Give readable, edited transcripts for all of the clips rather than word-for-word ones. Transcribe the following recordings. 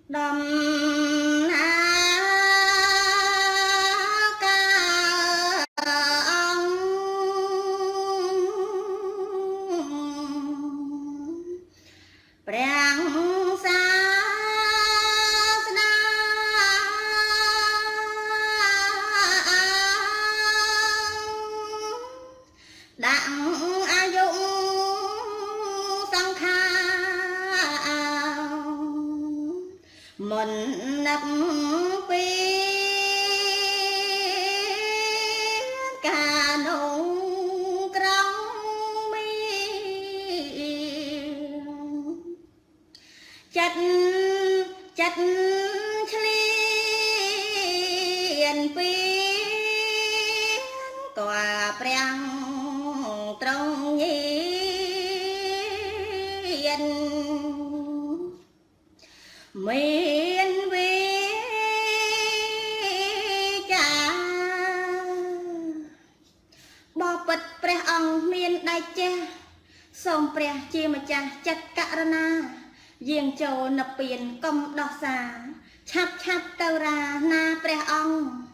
đầm na ca ông prang sa na đặng a dụng song kha mình nấp pi cả nông trong mi chặt chặt liền pi tòa prang trong nhiên miền vi cha bò bật pre ông miền đại cha sông pre chia mà cha chặt cả na giềng châu nập biển công đỏ xà chắp chắp tàu ra na pre ông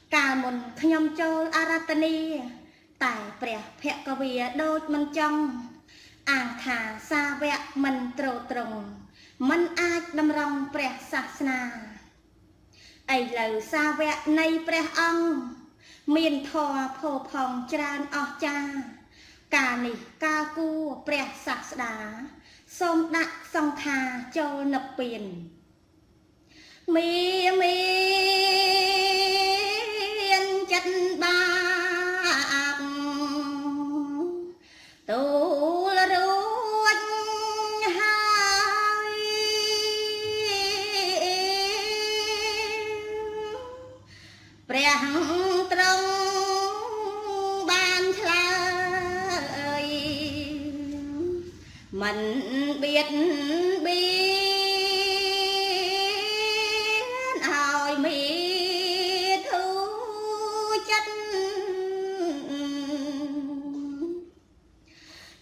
cả một nhom châu aratani tại pre phẹ có vía đôi mình trongอ่างขาซาแวะมันตรงตรงมันอาจดำรงเปรศาสนาไอเหล่าซาแวะในเปรองเมียนทอโพพองจรานออกจากานิกากูเปรศาสดาทรงดักทรงคาโจนเปลี่ยนมีจันบาตูละรู้หายเปรียงตรงบ้านชลายมันเบียดเบียนเอามีทุจัน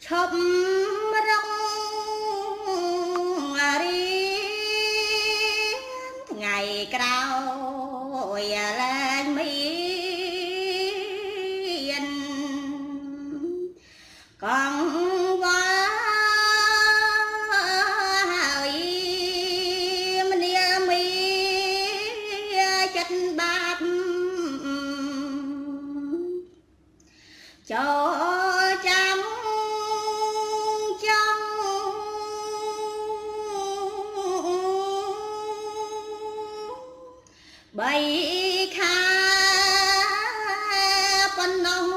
ชมร้องเรียนไงกล่าวอย่าแรงเมียนกองว่ามันเนียมีจัดบาปจอจำใบขาปนนอง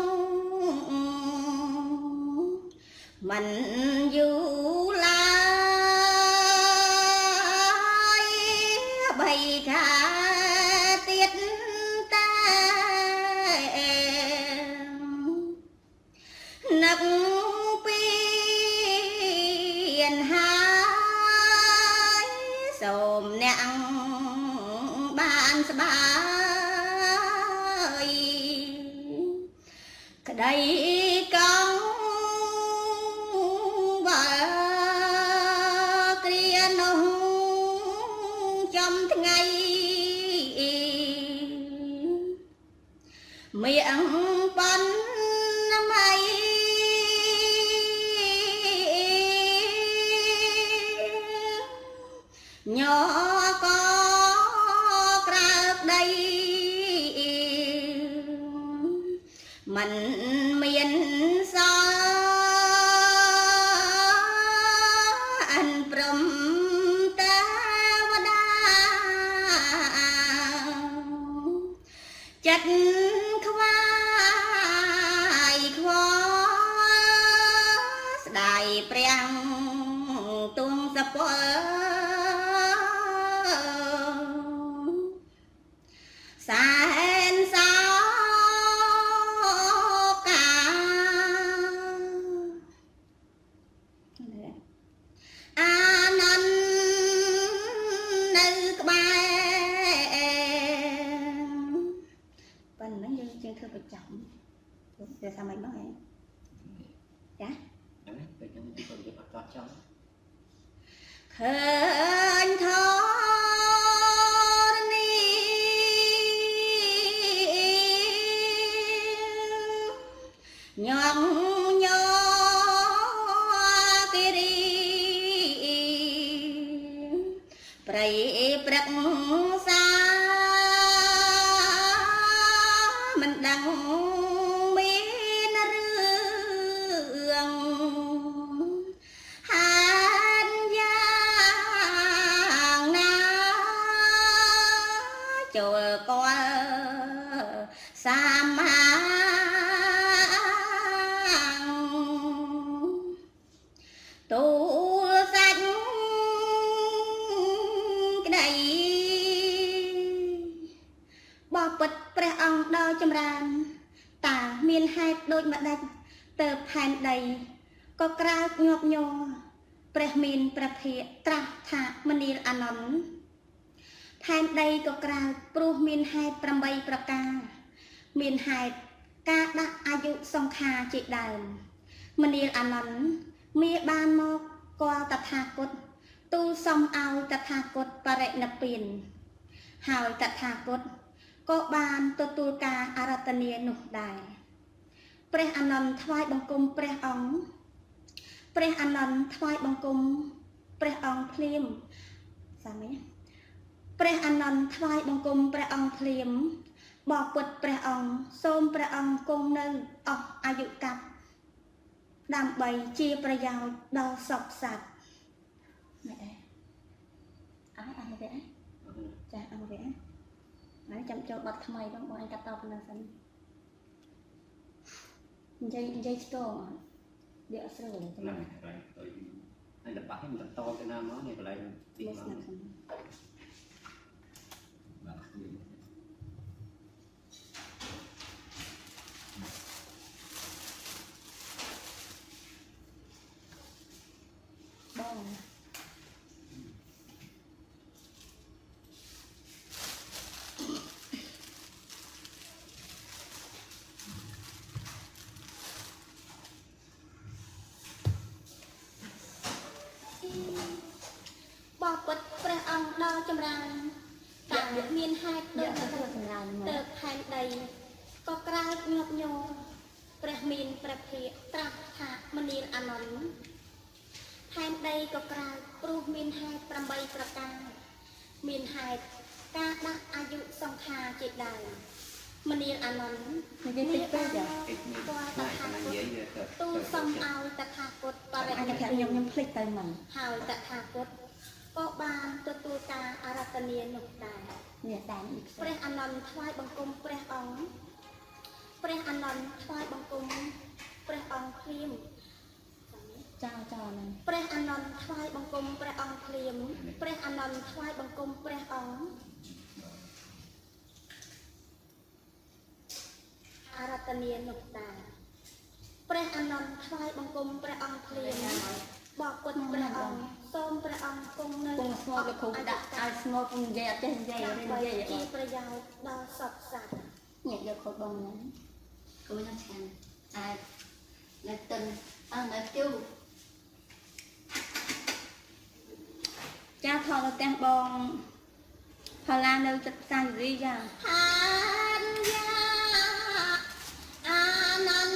มันอยู่ลายใบขาเตียนตานักเปลี่ยนหายสมเนียงบ้านสบายก็ได้กองว่าเกลียนงจำทั้งไงเมียงปันน้ำไมnhỏ có đây mình miền xa anh prom ta vada chặt khoai khóa đại prang tung sập sen sao cả an ăn nơi các bạn nó như trên thơ bạch trọng giờ sao mày nói vậy dạ khơi thó រីព្រឹកសាមិនដឹងមានរឿងហានយ៉ាងណាចូលគាល់សាមាទូលសាច់ក្តីបបិទ្ធព្រះអង្គដល់ចម្រើនតើមានហេតុដូចម្ដេចទៅផែនដីក៏ក្រើកញាប់ញ័រព្រះមានព្រះភិក្ខត្រាស់ថាមនាលអានន្ទផែនដីក៏ក្រើកព្រោះមានហេតុ8ប្រការមានហេតុការដាក់អាយុសង្ខារជាដើមមនាលអានន្ទមាបានមកគាល់តថាគតទូលសុំឲ្យតថាគតបរិនិព្វានហើយតថាគតក៏បានទទួលការអារាធនានោះដែរព្រះអានន្ទថ្វាយបង្គំព្រះអង្គព្រះអានន្ទថ្វាយបង្គំព្រះអង្គភ្លាមសាមីព្រះអានន្ទថ្វាយបង្គំព្រះអង្គភ្លាមបបពុតព្រះអង្គសូមព្រះអង្គគង់នៅអស់អាយុកាប់ដើម្បីជាប្រយោជន៍ដល់សពសត្វណែអើអត់ទេចាអត់ទេហើយចាំចូលបတ်ថ្មីបងបងអញកាត់តប៉ុណ្ណឹងសិននិយាយស្ទងវាអត់ស្រួលទេណាហើយដល់បាក់ឲ្យមិនតទៅណាមកនេះកន្លែងទីមកបងបបិទ្ធព្រះអង្គដល់ចម្រើនតើមានហេតុដូចទៅចម្រើនទៅផែនដីក៏ក្រើកញាប់ញ័រព្រះមានព្រះភិក្ខត្រាស់ថាមនាលអានន្ទផែនដីក៏ក្រើកព្រោះមានហេតុ8ប្រការមានហេតុការដាក់អាយុសង្ខារជាដើមមនាលអានន្ទនិយាយទៅចាគាត់តថាគតទូលសុំឲ្យតថាគតបរិនិព្វានខ្ញុំភ្លេចទៅមិនហើយតថាគតក៏បានទទួលការអារាធនានោះដែរនេះដែរព្រះអានន្ទថ្វាយបង្គំព្រះអង្គព្រះអានន្ទថ្វាយបង្គំព្រះអង្គភ្លាមចាហ្នឹងព្រះអានន្ទថ្វាយបង្គំព្រះអង្គភ្លាមព្រះអានន្ទថ្វាយបង្គំព្រះអង្គអារាធនានោះដែរព្រះអានន្ទថ្វាយបង្គំព្រះអង្គភ្លាមបបពុតព្រះអង្គសូមព្រះអង្គគង់នៅស្ងប់លោកគ្រូដាក់ឲ្យស្ងប់និយាយអត់ចេះនិយាយរៀននិយាយជាប្រយោជន៍ដល់សត្វសត្វញាតិយកខូចបងហ្នឹងគូនឹងឆ្ងាញ់តែនៅទិននៅជូចាថតទៅទាំងបងផល្លានៅចិត្តសាយរីចាហានយ៉ាអានន្ទ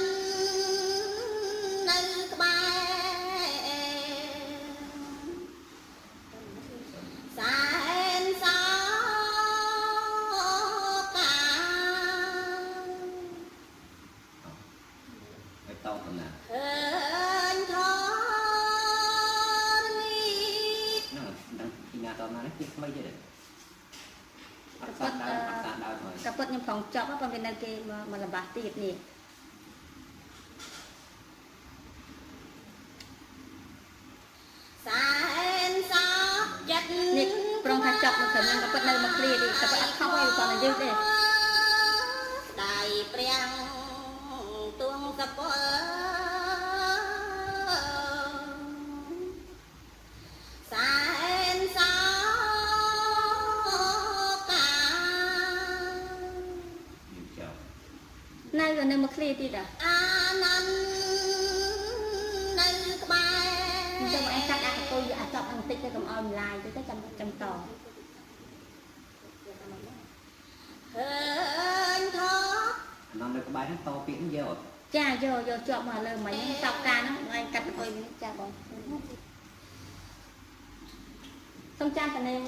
នៅក្បែរសែនសោកាឲ្យតោកណាឃើញធរនេះដឹងពីណាតមកនេះគឺថ្មីទេអត់សាដើមអត់សាដើមហើយកាពិតខ្ញុំផងចប់ប៉ុន្តែនៅគេមកលំបាស់ទៀតនេះសែនសោចិត្តនេះប្រងថាចប់មកត្រឹមហ្នឹងកាពិតនៅមកគ្រាទៀតកាពិតអត់ខំឲ្យគាត់ទៅយើងទេដៃព្រះទួងកពល់សែនសោកានៅមកគ្រាទៀតអានន្ទនៅក្បែរចាំឯងកាត់អាកតុយអាចប់បន្តិចទៅកុំឲ្យម្លាយទៅចាំតឃើញធនំនៅក្បែរហ្នឹងតពាក្យហ្នឹងយកចាយកជាប់មកលើមិញសពការហ្នឹងឯងកាត់កតុយវិញចាបង xong chan tận này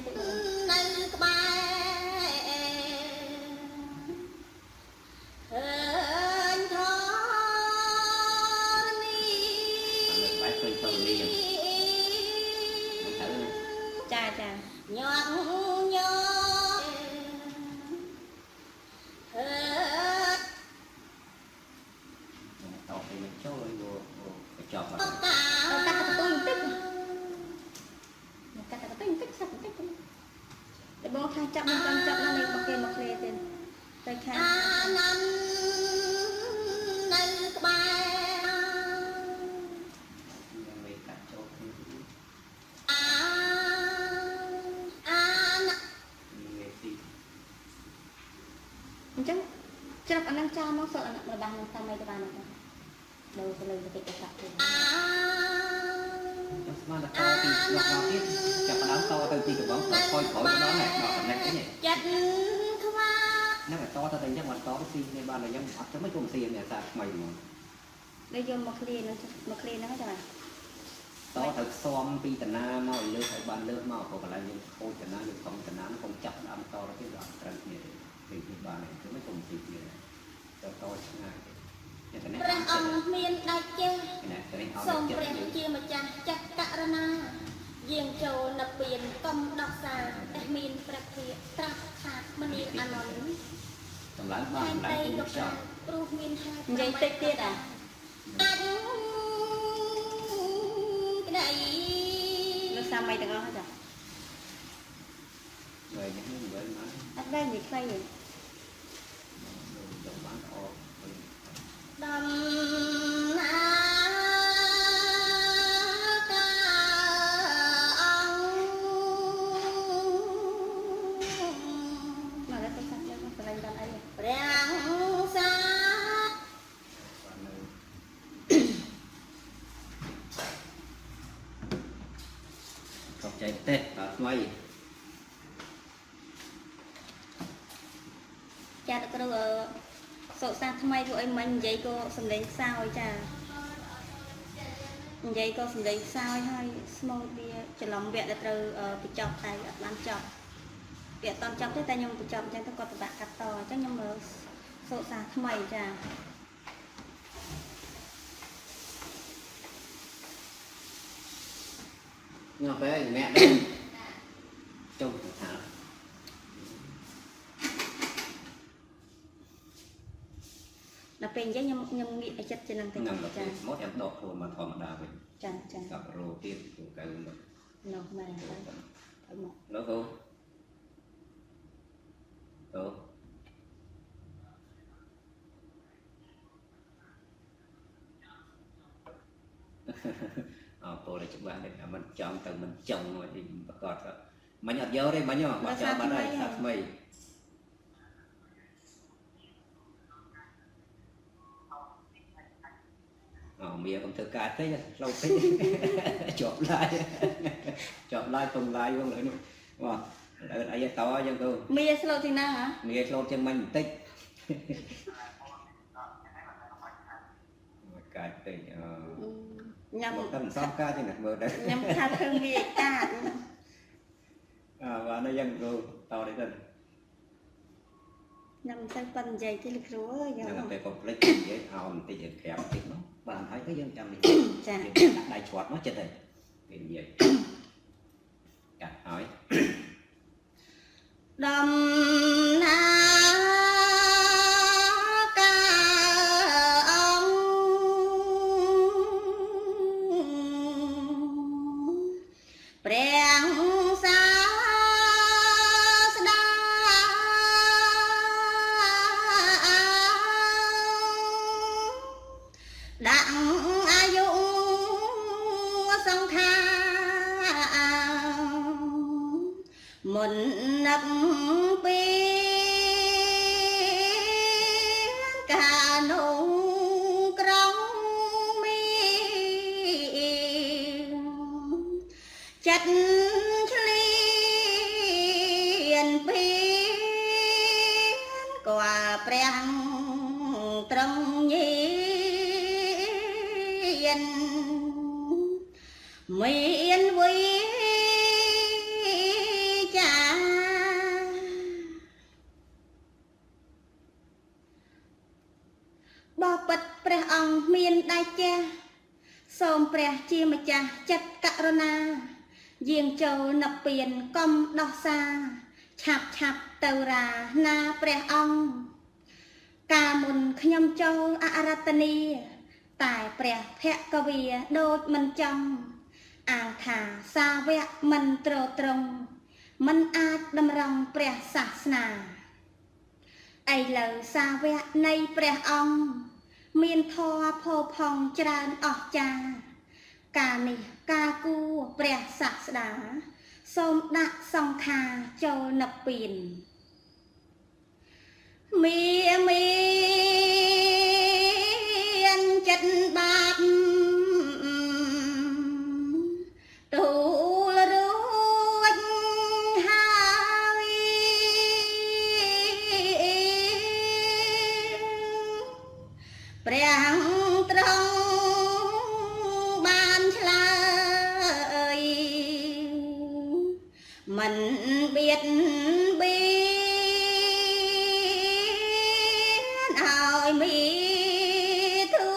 nơi các bạn ơn thọ cha cha nhọn nhọn tao thì mình cho vô cái chọp mà tao cắt cái tôi tích cắt cái tôi tích sắp tích để bố khai chậm nó này một kề tiền tay khai năm nơi các bạn mày cắt cho chắc chắc anh đang cha nó sợ là bằng nó sang đây cho bạn này đâu có lời cái sạc thì mà là to thì nó tiếp chặt đám to từ từ bóng coi khỏi nó này đỏ này cái này chặt không à nếu mà to ta thấy chắc mà to cái xi này ban là giống ắt cho mấy con xi này sạc mày mà đây vô một clean nó hết rồi to thật xóm pi tận na mọi lứa phải ban lứa mau hoặc là những khôi tận na những con tận na nó không chặt đám to cái đoạn trần này thì ban này cứ mấy con xi này to ngayព្រះអង្គមានដាច់ចេះសូមព្រះជាម្ចាស់ចាត់ករណាយាងចូលនៅពៀនកុំដោះសារតែមានព្រះភិក្ខត្រាស់ថាមនីអានន្ទសម្រាប់បានសម្រាប់ទីចោលព្រោះមានហេតុនិយាយតិចទៀតអាចក្តីលោកសាមីទាំងអស់ហ៎ចាngười những người mà អត់ដែរនិយាយខ្លីទេដំណាកាអង្គមកទៅសាច់យកទៅឡើងដល់អីព្រះសាขอบใจเต้ตัดไว้ចាតគ្រូសុសាថ្មីពួកអីមិញនិយាយក៏សំឡេងសោយចានិយាយក៏សំឡេងសោយហើយស្មូតវាច្រឡំវគ្គដែលត្រូវបញ្ចប់តែអត់បានចប់វាអត់បានចប់ទេតែខ្ញុំបញ្ចប់អញ្ចឹងទៅគាត់ពិបាកកាត់តអញ្ចឹងខ្ញុំមើលសុសាថ្មីចាngọc bé mẹ đây trông thả là bên với nhâm nghĩ chất cho năng tình cha mốt em đọc rồi mà thò mà đà về cha gặp rô tiên của cái nó mà nó không không tôi là chụp bạn để mình chọn từ mình trồng rồi thì còn mình nhặt dấu đây bao nhiêu mà cho bạn đây sạc mì mía còn thử cát thế lâu thế chọn lại cùng lại luôn nữa wow ấy to chứ cô mía slow thì nào hả mía slow cho mình tích cát thì nhằm một tầm 6 ca thì nè mưa đấy nhằm khát thương mía cát và nó dân cô to đấy rồi nhằm sang phần dày thì lực rúa nhưng mà phải có lấy với hòm thì giờ kẹp thì nó bạn thấy cái dân chăm thì đại chuột nó chết rồi thì vậy cả hỏi đầm na ca ông preng sa đặng a dung sông tha một nắp bên cả nung trong miệng chặt liền bên quả preng trong nhiên miền vui មានដៃចេះសូមព្រះជាម្ចាស់ចិត្តករុណាយាងចូលនិព្វានកុំដោះសាឆាប់ឆាប់ទៅរាណាព្រះអង្គកាលមុនខ្ញុំចូលអរតនីតែព្រះភគវាដូចមិនចង់អាងថាសាវកមិនត្រត្រង់មិនអាចតម្រង់ព្រះសាសនាឥឡូវសាវកនៃព្រះអង្គមានធម៌ផូរផង់ច្រើនអស្ចារ្យការនេះការគួព្រះសាស្តាសូមដាក់សង្ខារចូលនិព្វានមានចិត្តបាបទូលរួចហើយព្រះទ្រង់បានឆ្លើយមិនបៀតបៀនឲ្យមីធូ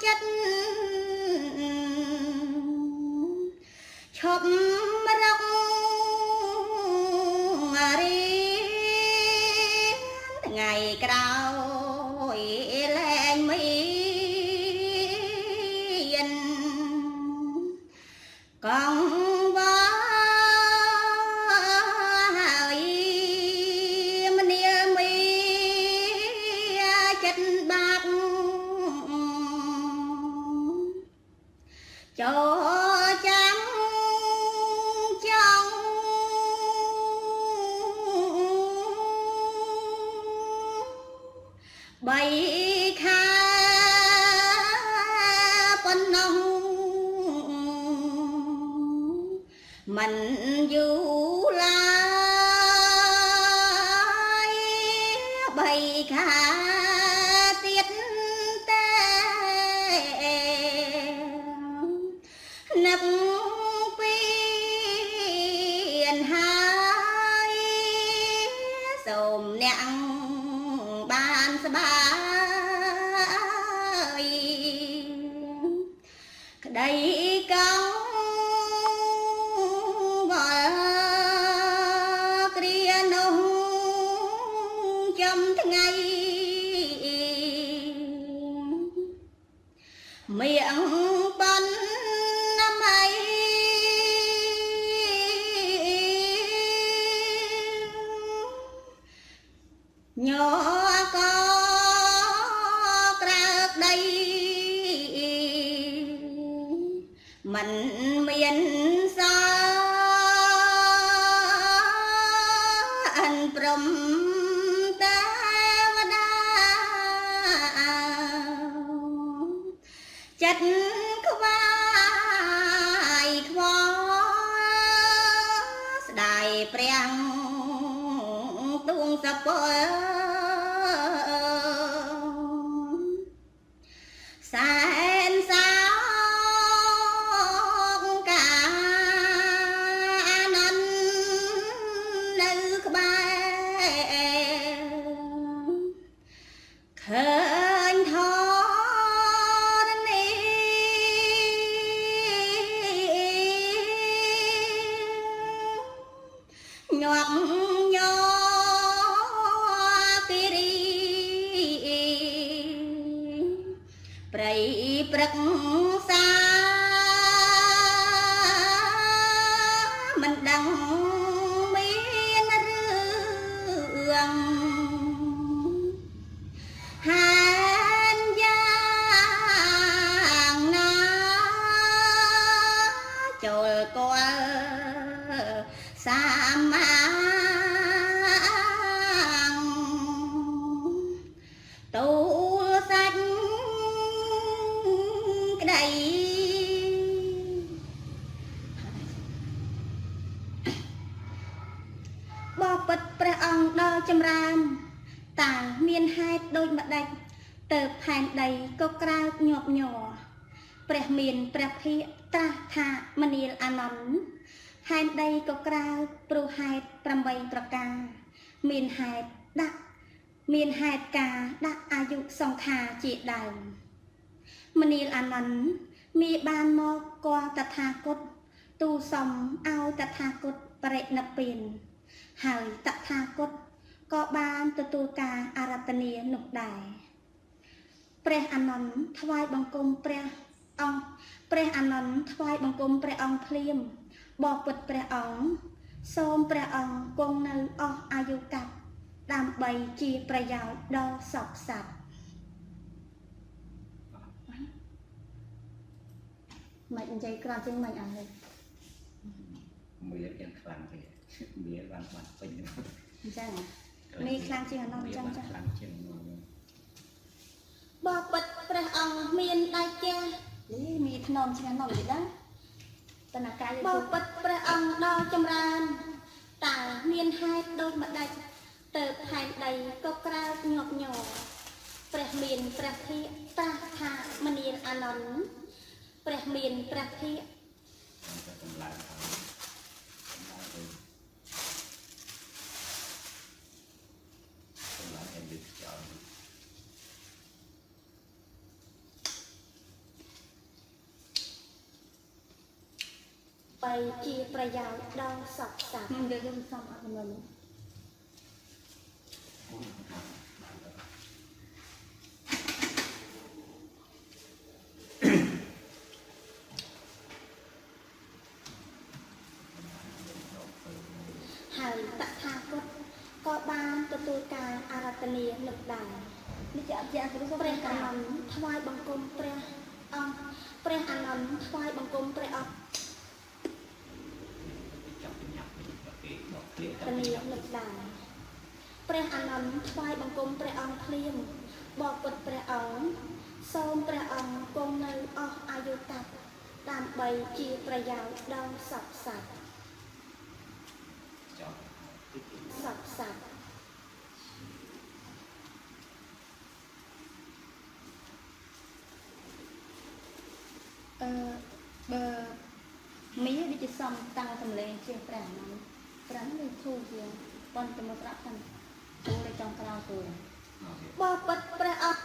ចិត្តឈប់រករៀនថ្ងៃក្រោយលែងមានកងវ៉ាហើយមនាមីចិត្តបាក់ចូលចាំចង់បីខាប៉ុណ្ណោះមិនយូរឡើយបីខាទៀតទេនឹកពីហើយសូមអ្នកបានសបាយក្តីកងវល់គ្រានោះចំថ្ងៃមៀងប៉ុនណាមៃញ័រក៏ក្រើកដីមិនមានសអិនព្រំទេវតាចិត្តខ្វាយខ្វល់ស្ដាយព្រះទួងសពលសែនសោកកាអានន្ទនៅក្បែរឃើញធរណីញាប់ញ័រគិរីព្រៃព្រឹកសាមិនដឹងមានរឿងហានយ៉ាងណាចូលគាល់សាមាទូលសាច់ក្តីបបិទ្ធព្រះអង្គដល់ចម្រើនតើមានហេតុដូចម្ដេចទៅផែនដីក៏ក្រើកញាប់ញ័រព្រះមានព្រះភិក្ខត្រាស់ថាមនាលអានន្ទហេតុដីក៏ក្រើកព្រោះហេតុ8ប្រការមានហេតុការដាក់អាយុសង្ខារជាដើម มณีอนันต์มีบานมอกกว่าตถาคตตูสมเอาตถาคตปริณเป็นหายตถาคตก็บานตูกาอารัตเนียนุกได้ព្រះអនន្តថ្វាយបង្គំព្រះអង្គព្រះអនន្តថ្វាយបង្គំព្រះអង្គភ្លាមបបពុតព្រះអង្គសូមព្រះអង្គគង់នៅអស់អាយុកាប់ដើម្បីជាប្រយោជន៍ដល់សពសត្វមិននិយាយក្រោយជាងមិនអស់ទេ មានយ៉ាងខ្លាំងទេមានបានពេញ អញ្ចឹងនេះខ្លាំងជាងអនន្តអញ្ចឹងចា ខ្លាំងជាង បបិទ្ធព្រះអង្គមានដៃចាស់នេះមានធ្នមឆ្នាំមកនេះដែរតនកាយបបិទ្ធព្រះអង្គដ៏ចម្រើនតើមានហេតុដូចម្ដេចទៅផែនដីក៏ក្រៅញាប់ញ័រព្រះមានព្រះធិត្រាស់ថាមនាលអានន្ទព្រះមានព្រះធិ សម្លាញ់em được chọn ไปជាប្រយោជន៍ដល់សត្វសត្វយើងយកសំអត់មើលហើយតថាគតក៏បានទទួលការអារាធនានឹកដែរនេះជាអធិការព្រះអនន្តថ្វាយបង្គំព្រះអង្គព្រះអនន្តថ្វាយបង្គំព្រះអង្គ ពនីនឹកដែរព្រះអនន្តថ្វាយបង្គំព្រះអង្គភ្លាមបបពុតព្រះអង្គសូមព្រះអង្គគង់នៅអស់អាយុកាប់ដើម្បីជាប្រយោជន៍ដល់សពសត្វសពសត្វបើមីដូចជាសំតាំងសម្លេងជាព្រះអនន្ត ប្រាំនេះធូរជាងប៉ុនទៅមកប្រាក់ខាងទូលេចង់ក្រៅទូបបិទ្ធព្រះអង្គ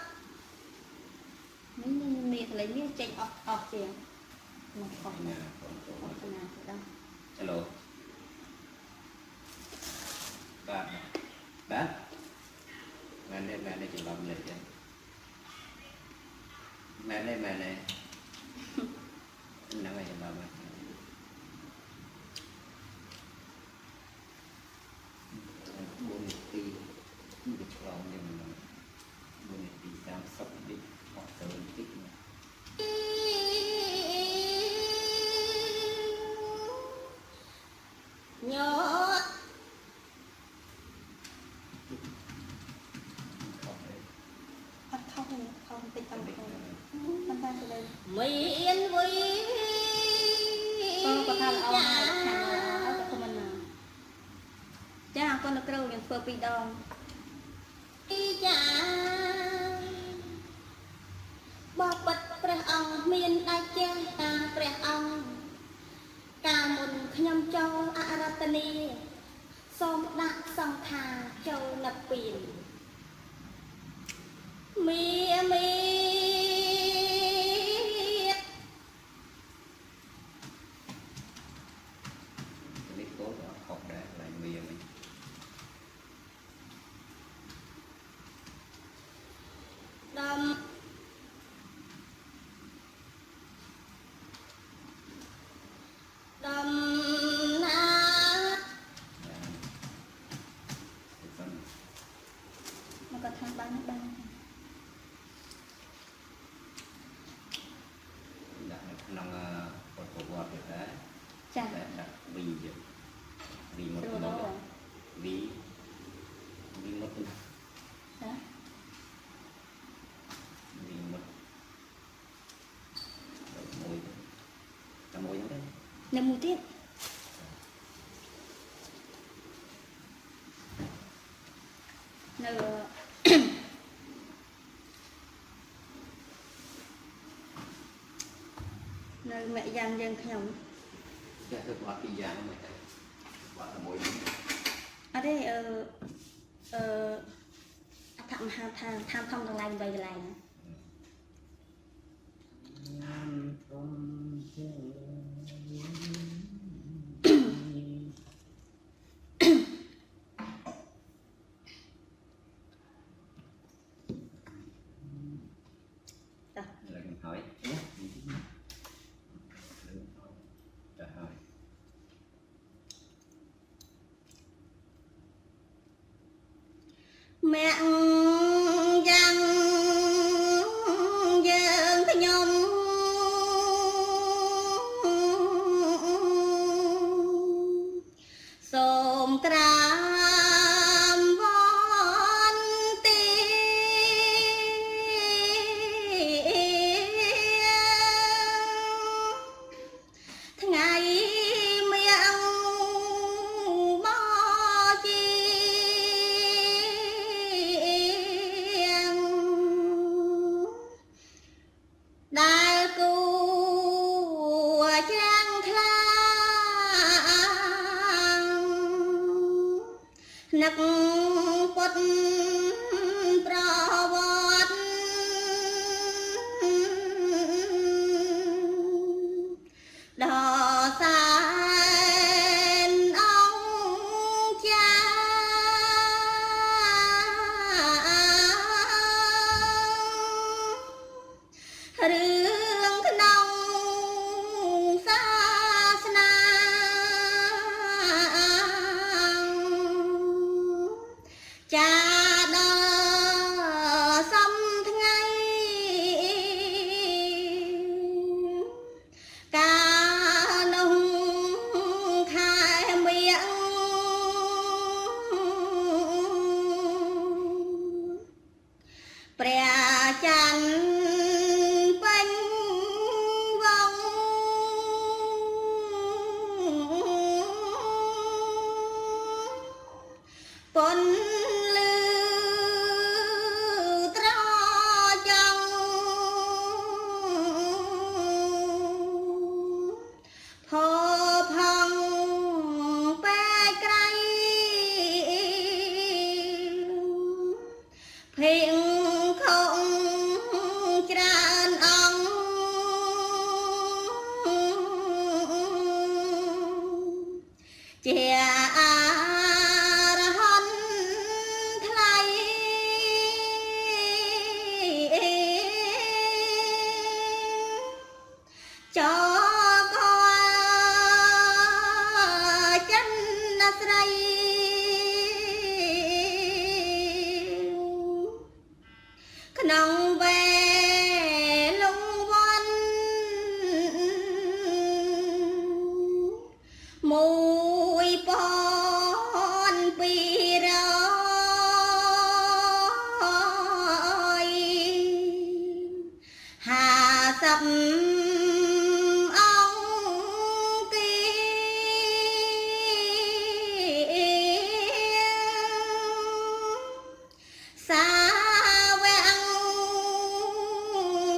នេះមានកន្លែងនេះចេញអស់ជាងមកខុសណាអត់ណាទៅដល់ Hello បាទមែនទេច្រឡំលេខទេមែនទេហ្នឹងហើយច្រឡំហើយ buồn thì bị chọn nhưng mà buồn thì đang sắp định họ tới tích nhớ không tích tâm không ban từ đây miền vui có tham ao hay có mình nào cha con được đâu những phơi bị đau cha bọc bậtព្រះអង្គមានដៃចាស់តាព្រះអង្គកាមុនខ្ញុំចូលអរតនីសូមដាក់សង្ខារចូលនិព្វានមីចាដាក់វីមកមកវីមកចាវីមកមួយតែមួយហ្នឹងទេនៅមួយទៀតនៅនៅម្យ៉ាងយើងខ្ញុំ Dạ, thực hoạt thì dạng mà hoạt là mỗi ở đây thằng tham không thằng lại vậy lại Lại cần hỏi nhé. Trả hỏi. mẹ rằng dương cái nhom xôm cram von tiếng ngày miệng mò chiêng đại cù trang thlang nặc quật pro vọt đò san ông cha rương nông xa sna cha đò xăm ngay ca nông khai miệng bè chăn bánh vong con lưu tra trong phô phong bè cây phiền không tràn ông chè hân thay cho con chân sray nông về lung văn mùi pon pi rồi hà sập ông kia xa vang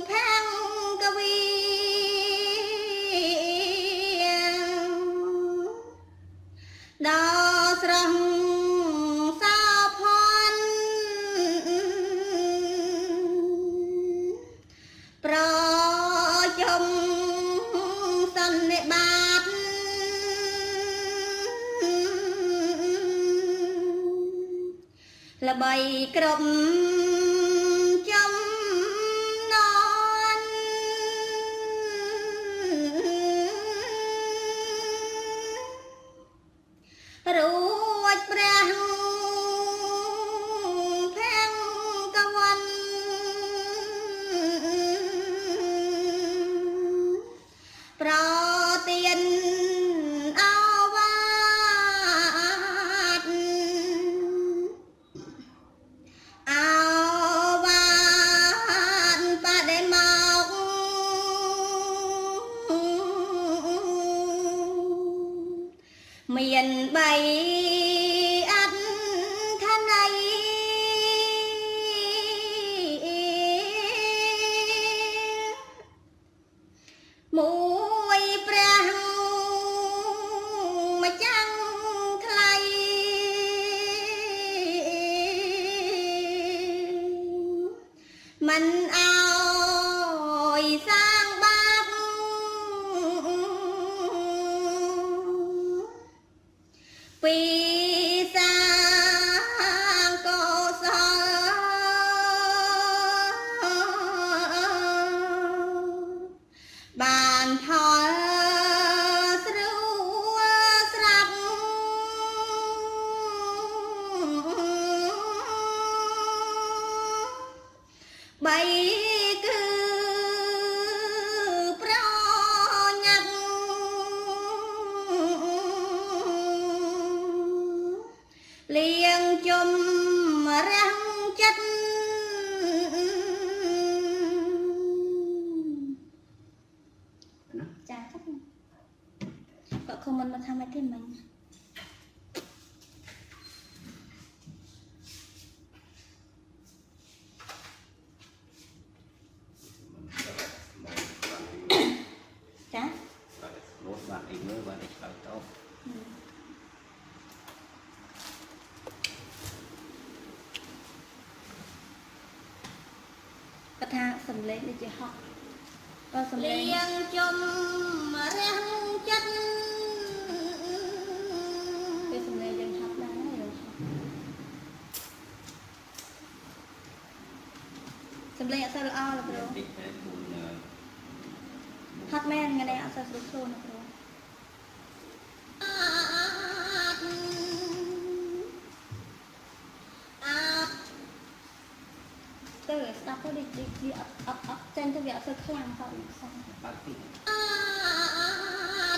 phang ca vi đò sông sa phon pro chum sân bát là bầy cọp trong non ruột prang phang ca văn pro tiền ao vát ao vát ba để mọc miền bay ăn thân ấy mũi prang mà trăng thay mình ao sang comment mà tham thêm mình chả một bạn ấy mới bạn ấy khởi tốtกระทะสำเร็จเลยจะหอกก็สำเร็จเลี้ยงจมเรียงจัดคือสำเร็จยังทับได้ยังทับสำเร็จอัศรอ้อหรือเปล่าทัดแม่นไงเนี่ยอัศรสุโซนหรือเปล่าta có đi ấp trên cái việc sơ khang sao được sao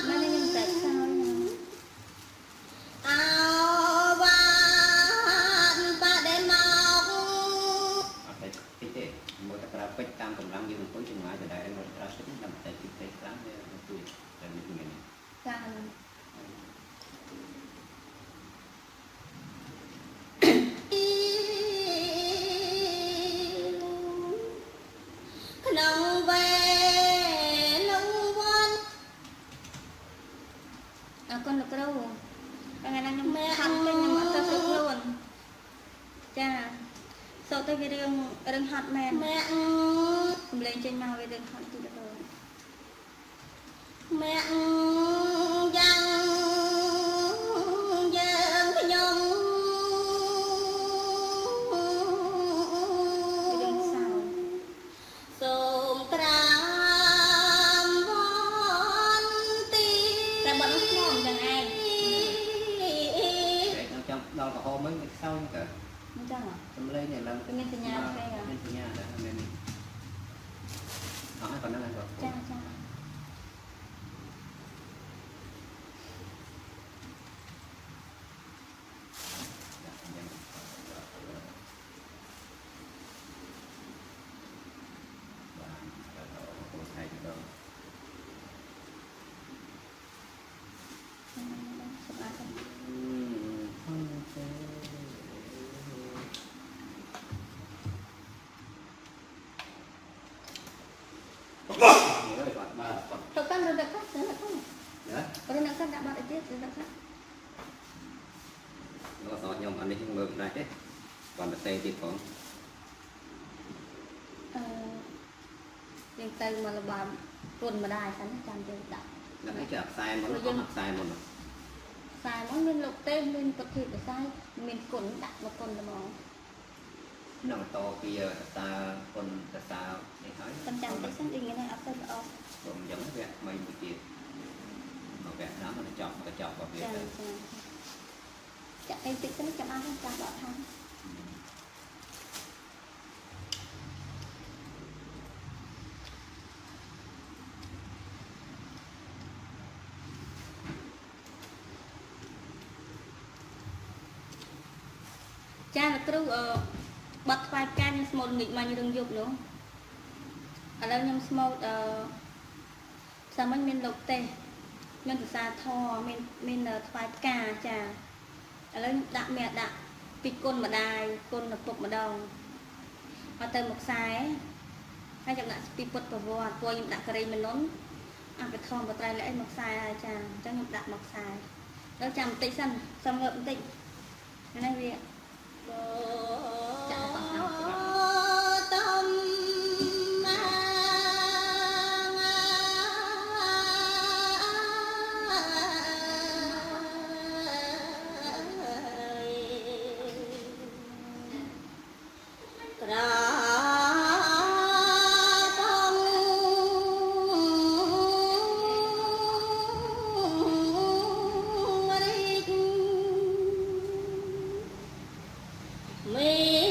mà nên nhưng tại sao áo vàng ta để màu một cái bếp tam cầm lăng dương cuối chừng ngoài từ đây một cái sức làm tại cái bếp lắm để tôi làm được người này nông về nông văn con được đâu cái ngày đang mẹ ăn cái nhà mặt ta được luôn cha sau tới cái đường hot men mẹ lên trên màu cái đường hot thì được rồi mẹ dăng dăng cái nhung đâu có hôm mấy sau cả không chắc à tâm lấy này lần bên nhà nhà bên nhà đã nên hỏi còn đang ăn rồi cha cha tôi kan udah dekat sana kan ya udah dekat tak balik dia udah dekat nó so nhau anh đi chung ngược này thế còn là tây thì cònยังเติมมาระบายกลนมาได้ฉันจำเจอดับ là cái chợ sai mà nó có mặt sai một สายมันเป็นลูกเต้นเป็นปฏิบัติสายเป็นกลนดักมากลนละมอง nó to kia ta con ta để thấy จำได้ฉันเองไงเอาเส้นออก còn giống vẹt mây một chiều mà vẹt đó mà nó chọc vào việc จะไอ้ติ๊กฉันจะมาให้จำดอกทาง cha là kêu bật vài can một nghịch mà như đừng dục nữa ở đâu nhâm small sao mình men lộc tê men từ xa thò men vài cà cha ở đâu đạm mẹ đạm pịt côn mà đài côn là cục mà đầu ở từ một sái hay chẳng hạn pịt bật vào vò qua những đạm cà mình nón ăn cái thòng vào tay lại một sái cha cho những đạm một sái đâu chạm tị sân xong ngợm tị cái này gì chẳng bằng nhau tâm me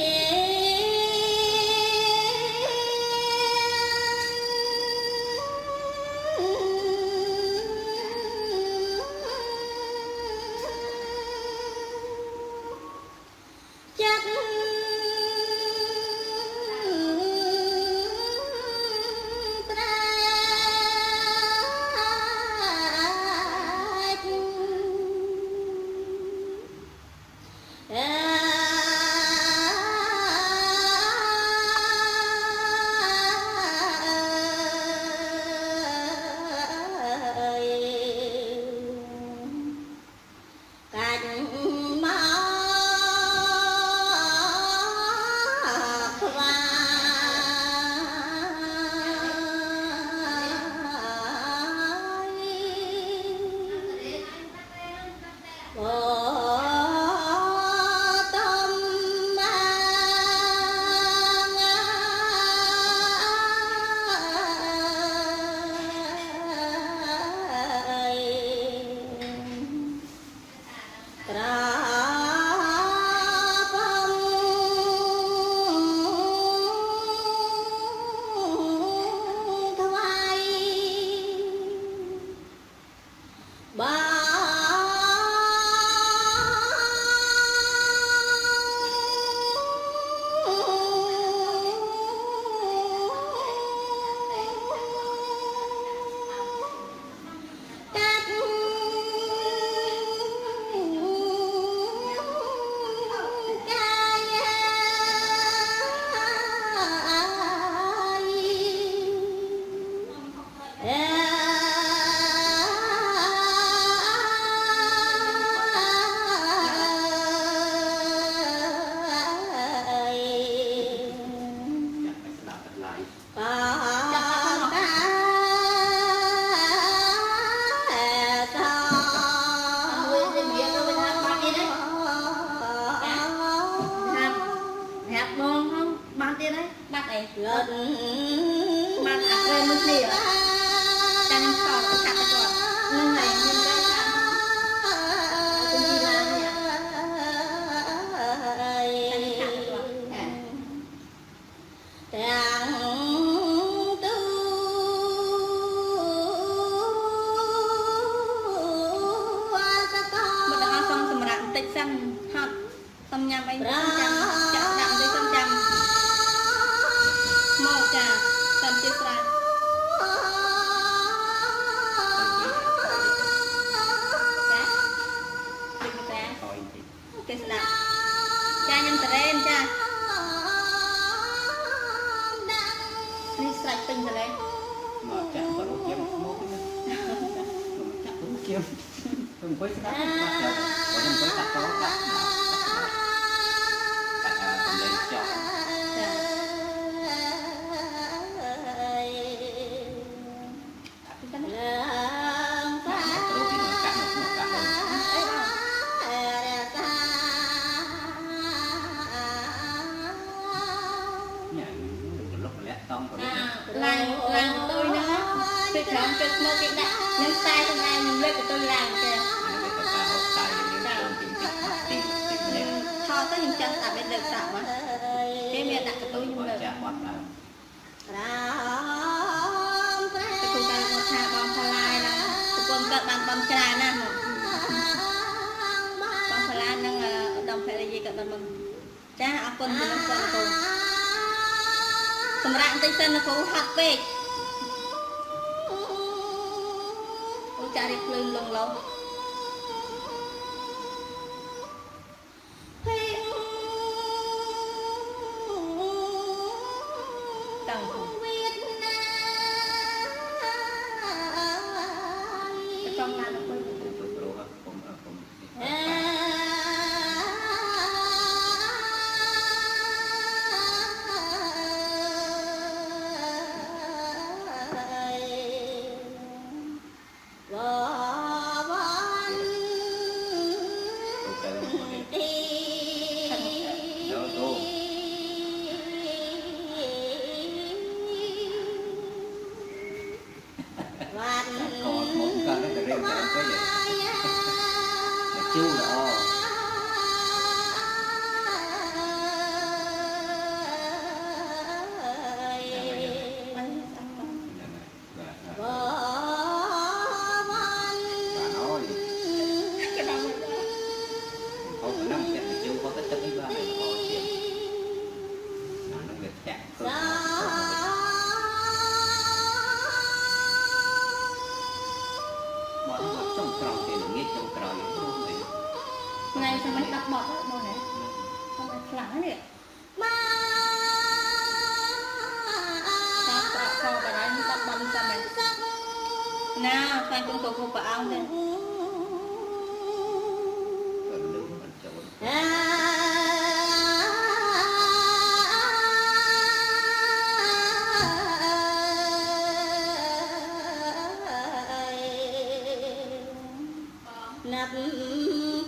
นับ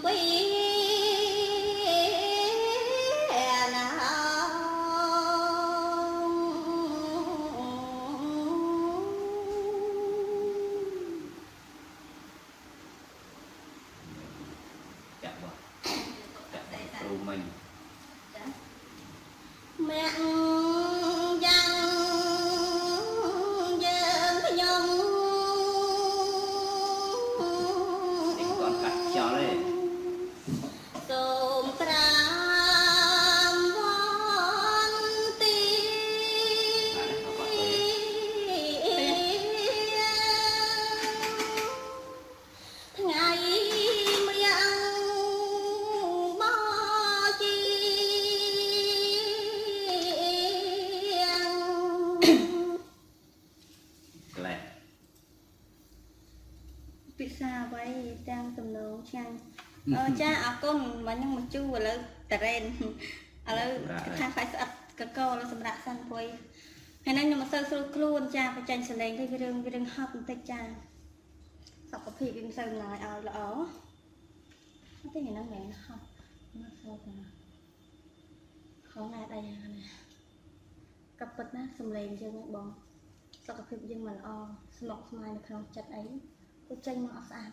ป ពីណាចាក់បងចាក់គ្រូមិញ mẹ giang dương nhung thì còn cắt cho đấy tôm tram von ti ngày miệng bo chi lại pizza vậy đang tầm nấu chăng cha à con mà nhưng mà chu ở lỡ tren ở lỡ thang phải sạch cái câu là sầm rạ san quay hay nên nhưng mà sơ sơ luôn cha phải tranh sờ lên cái rừng hấp một tay cha sọc cái phi cái sơ lại ở lỡ nó thấy nó mẹ nó hấp nó sâu cả khó ngay đây này cặp bật nát sầm lên chưa mẹ bong sọc cái phi nhưng mà o sọc mai nó không chặt ấy tôi tranh nó xa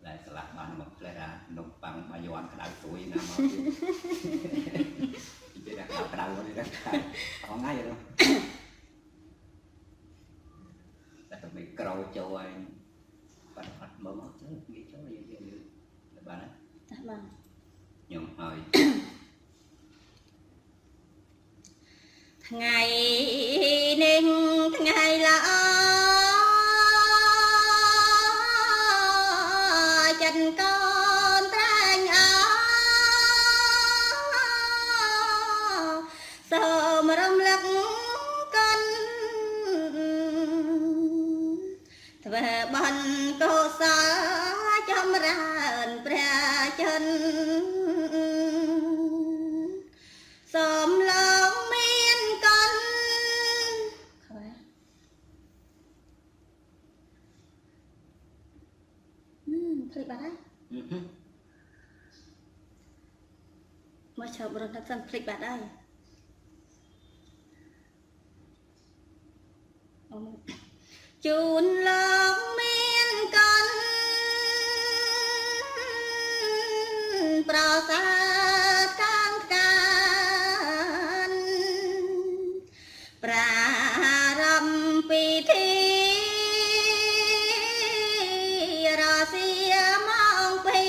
lại sạch bàn một lại ra nộp bằng mà dọn cái đầu tuổi nào mà chỉ đặt cái đầu đi đặt có ngay rồi đâu tại tụi mình cầu cho anh bắt bắt mở mở chứ nghĩ cho là gì là bạn ấy nhung hơi ngày nên ngày là chân con tranh sờ mà râm lắc con về bên cô xa chăm ra bè chân sớm lớn miên con Philip bạn đấy mà chờ bữa đặt dần Philip bạn đây chun lớn miên con prasad kang kan praram pi thi rasia mong pi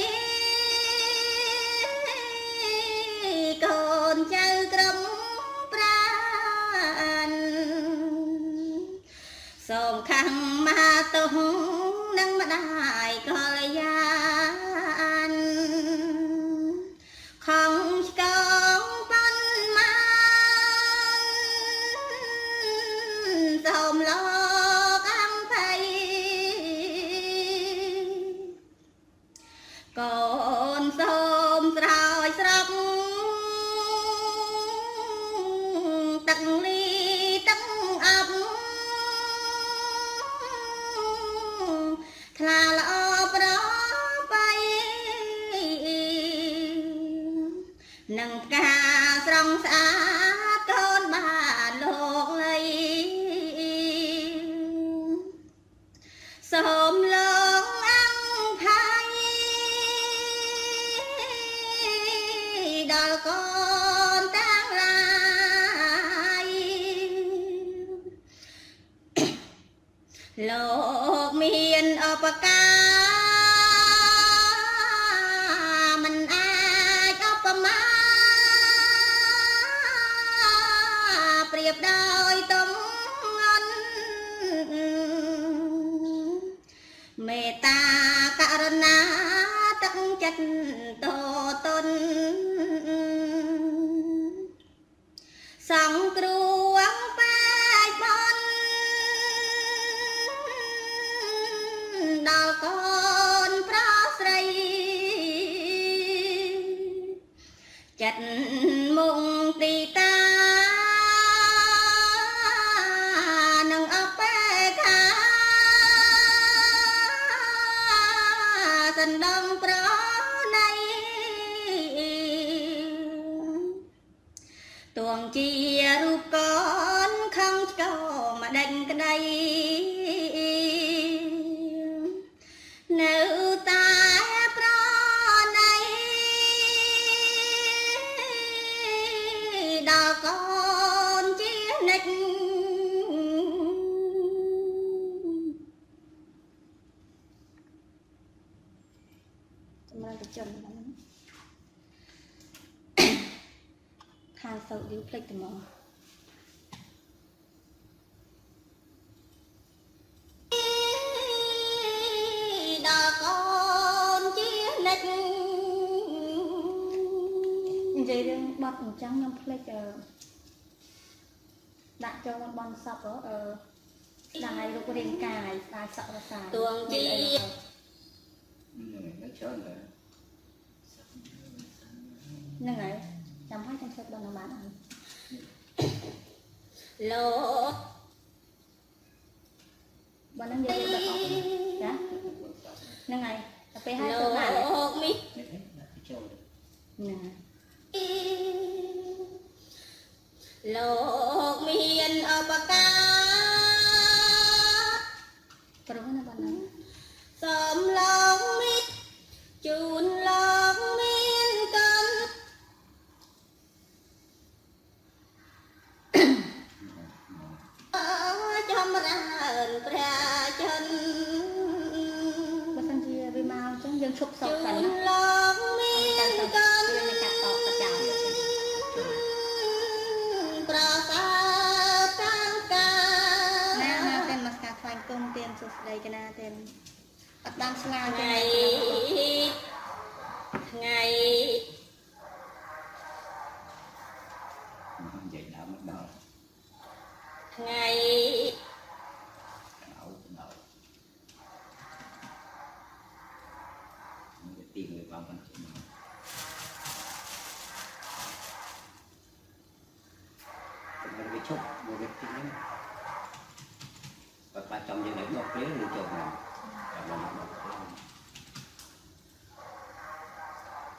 con chơi cầm pran sôm khăn ma tung nâng mà đại có lời gian không con ban man sôm lo ăn thay con sôm rào sọc tặng ly tặng ấp là lo đó bay nâng ca trong xa con bà lột lấy sớm lớn ăn thay đời con tan lại lột miền ở bờ ca mình ai có bờ má đẹp đời tống ngân mẹ ta karana tất chất tổ tôn song kruang pai bon đào con prasray chất mộng tì ta nâng ấp khá សិនដងប្រណីទួងជារូបកូនខំឆ្កោមកដេញក្តីនៅតែប្រណីដល់កូនជានិច្ចសម្រាប់ជនខាងសូវយូរភ្លេចទៅមកដល់កូនជានិច្ចនិយាយរឿងបត់អញ្ចឹងខ្ញុំភ្លេចដាក់ចូលបនសពស្ដាយរូបរាងកាយស្ដាយសក់រសាទួងជាហ្នឹងហើយចាំឲ្យចាំឈប់ដល់នៅបានហើយលោកបើនឹងនិយាយដល់អស់ចាហ្នឹងហើយតែពេលឲ្យទៅណាលោកមីហ្នឹងលោកមានឧបការព្រោះណាបងណាសូមលោកមីជូនលោកមានកំចម្រើនព្រះចិនបើសិនជាវាមកអញ្ចឹងយើងឈប់សោកសិនណាលោកមានកំយើងកាត់តបទៅចាំប្រសើរតាមការណាតែមកស្កាថ្វាយគុំទៀនសុស្ដីកណាទៀនអត់បានស្លាទេថ្ងៃនិយាយដើមមកដល់ថ្ងៃទីngười vào phần chuyện này mình bị chụp một cái tiếng và trong những cái bọc lấy người chụp này là một bọc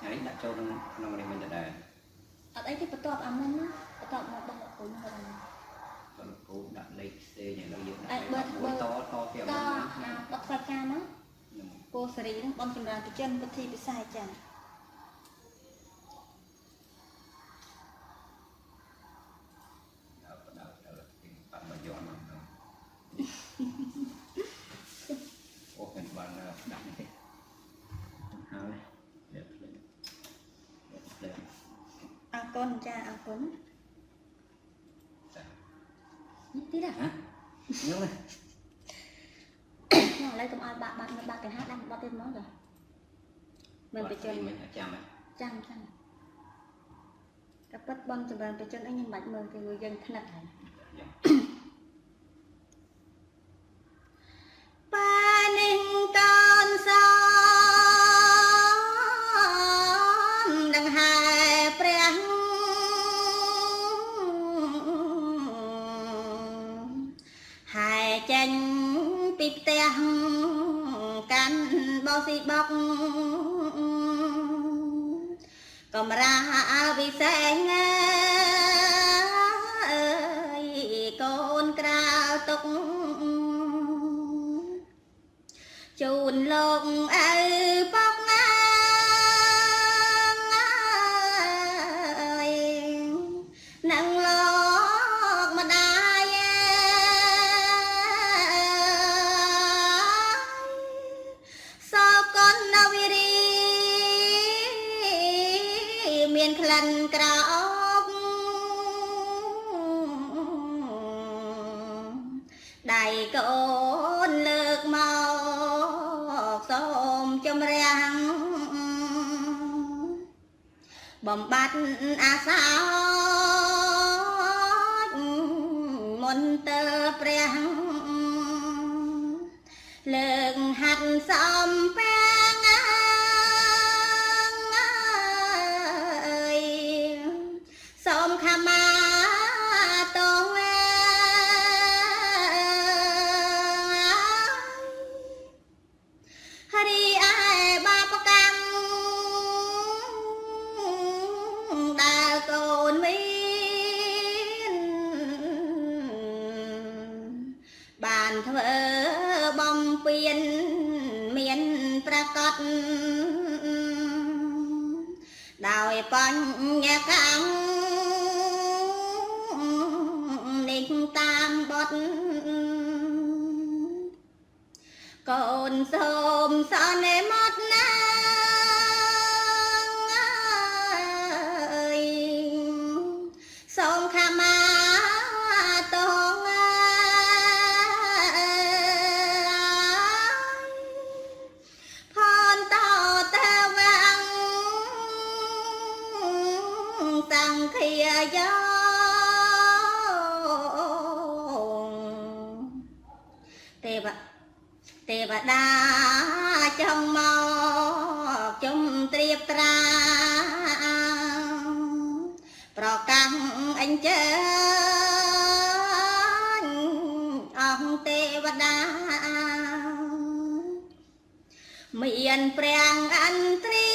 đấy đặt cho nó này mình đây ở đây thì bắt tập ăn nó bắt tập một bọc cuốn rồi còn cố đặt lấy xe này nó dựng to to kiểu to bọc phai cam á cô xử lý bom chìm ra cái chân bất thi bị sai chẳng ăn con cha ăn con nhất tí đã nhớ này nó lấy công ai bạn cái hát đang bao tên nó rồi mình phải chân chăm cái bất bom từ bàn phải chân anh nhìn bạch mừng thì người dân khăn này ba ninh con sông đằng hai preng hai chân bịp teh căn bao xì bọc cầm ra vì sáng ơi con cao túc chùn lông ơi bóc nặng lọc mà đai sao con nào vì đi miền khăn króc đầy con lực màu xôm chôm răng bom bát sao môn tơ preng lực hạt xóm preng ơi xóm khăm tông hari ai ba មានប្រកាសដោយបញ្ញកម្មនេះតាមបទកូនសូមសន្មតណាសូមខមាតងផនតទៅវាំងសង្ឃាយោទេវតាចង់មកជុំត្រៀបត្រាប្រកាសអញ្ជើញអង្គទេវតាមានព្រះអន្ទ្រា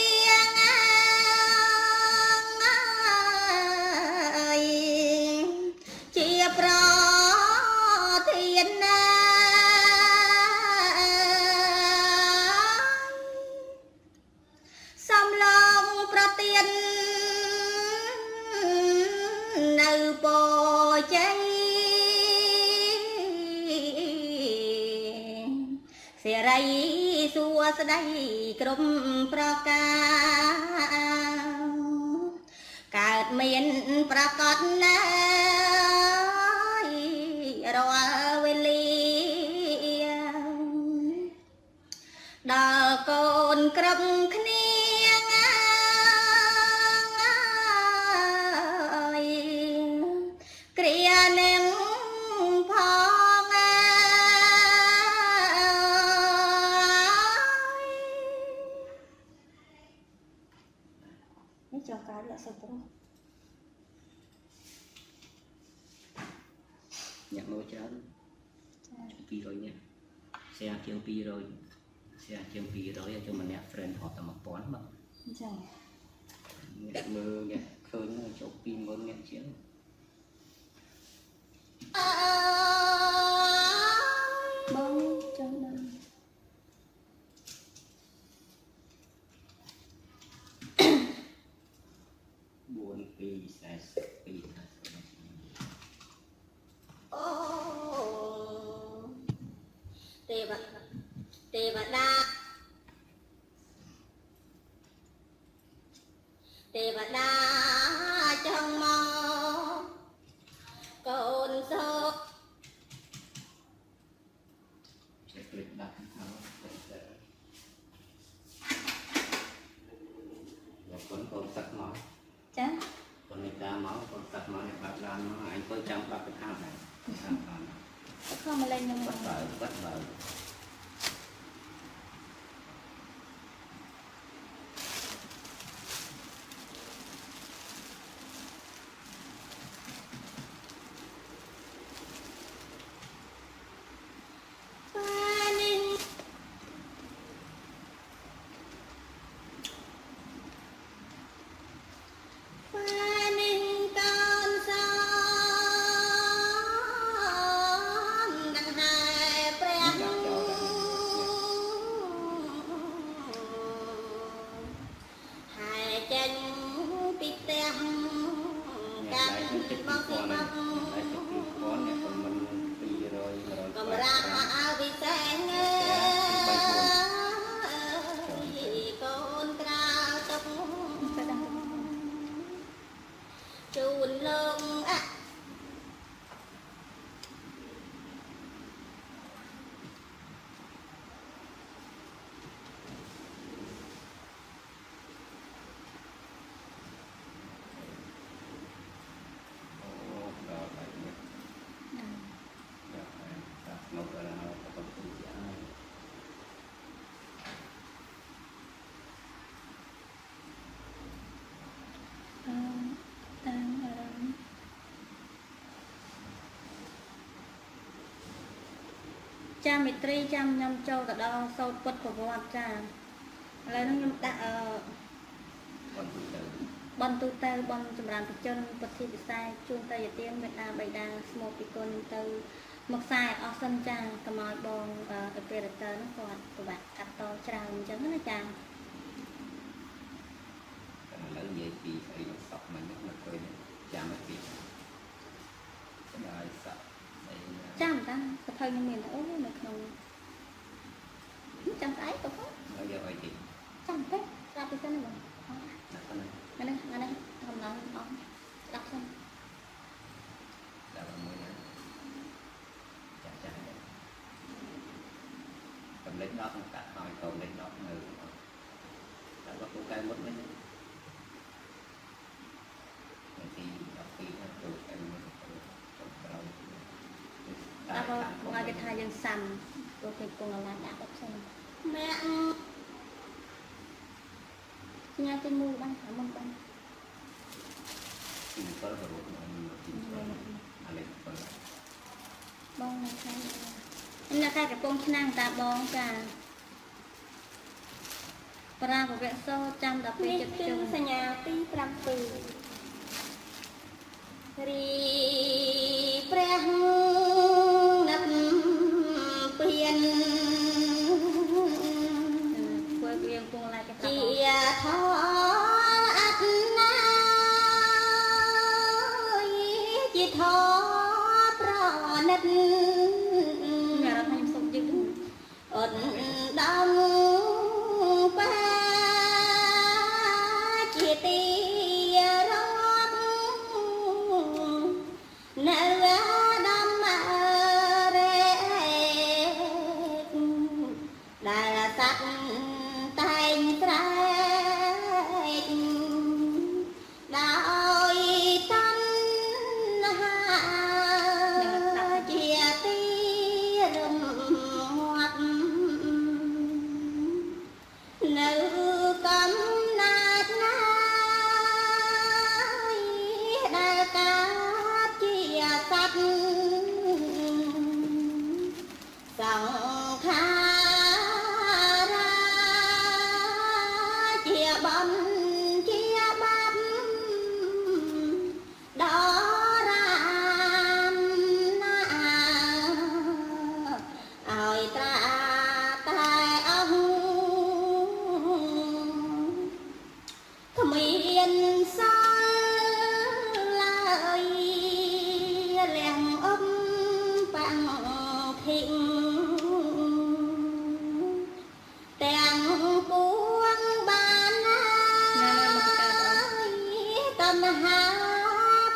ជាប្រធានណាសំឡងប្រទាននៅពោជ័យសេរីសួស្តីក្រុមប្រការកើតមានប្រកាសណារាល់វេលាដល់កូនគ្រប់គ្នាគ្រានឹងផងនេះចង់ការរកសុទ្ធទៅអ្នកមកច្រើន200នាក់ share ជាង200 share ជាង200ចូលម្នាក់ friend ហត់តែ1000បាទអញ្ចឹងអ្នកមើលអ្នកឃើញចូល20000នាក់ជាងបងចង់ដឹងទេវតាចង់មកកូនសូចេះព្រិចដាក់ហើយយកកូនសឹកមកចាកូននេះតាមកកូនសឹកមកនេះបាត់ឡានមកអញទៅចាំបាត់ទៅខាងដែរខាងបានខំមកលេងនឹងបាត់បើជូនលោកចាំមេត្រីចាំខ្ញុំចូលទៅដល់សោតពុតប្រវត្តិចាឥឡូវហ្នឹងខ្ញុំដាក់បនទូទៅបនចម្រើនប្រជជនពុទ្ធិពិសាជួនទៅយទានមេដាបៃតាស្មោពីគុណទៅមកខ្សែអស់សិនចាកុំឲ្យបងអេពេរតើហ្នឹងគាត់ពិបាកកាត់ត ច្រើនអញ្ចឹងណាចា តែឥឡូវនិយាយពីស្អីនោះសក់មិញមកឃើញចាំមកពីស្ដាយសក់ស្អីណា ចាំតាសភៅខ្ញុំមានអូនៅក្នុងចាំស្អែកក៏ផង ហើយយកឲ្យទី ចាំពេកស្ដាប់ពីសិនណាបង ណាស់ហ្នឹង ហ្នឹងកំឡុងអស់ស្ដាប់សិន ដល់មួយណាចាចាកំលេច10មកកាត់ឲ្យកំលេច10នៅតែបើគូកែមុតវិញនាទី12ណាទូកែមុតទៅក្រោយ តែមកគេថាយើងសាំព្រោះគេគង់អឡានដាក់ផ្សេងម៉ាក់ញ៉ាំទៅមូលបានថាមុនបាន ទី7ក៏រួចមកទី7អាលេខ7 បងនៅខាងនៅខាងកំពង់ឆ្នាំងតាបងចាប្រាវៈសោចាំ12ចិត្តជុំសញ្ញាទី7រីព្រះនឹកពៀនធ្វើវាគង់ឡាយគេជាធរអត្តណាជាធរប្រណិតមានអារម្មណ៍ថាខ្ញុំសុខយឺតអត់ដំបាជាទីរកនៅដំរេដែលសត្វតែងត្រែកដោយតណ្ហាជាទីរងាប់នៅកំណាចណាយដែលកើតជាសត្វសង្ខារាជាបំជាបាប់ដល់រាមណាឲ្យត្រាតែអស់គ្មានសល់ឡើយលះអមបាំងធិងទាំងពួងបានណាតណ្ហា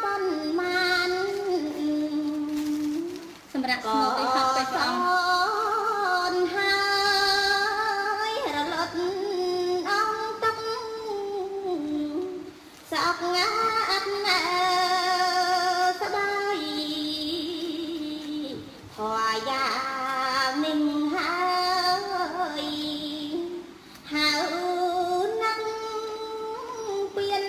ប៉ុន្មានសម្រាប់ស្នូទៅហប់ទៅព្រះអង្គហើយរលត់អង្គទឹកសោកងាត់ណាសបាយធွာយ៉ាងនឹងហើយហៅនឹងពៀន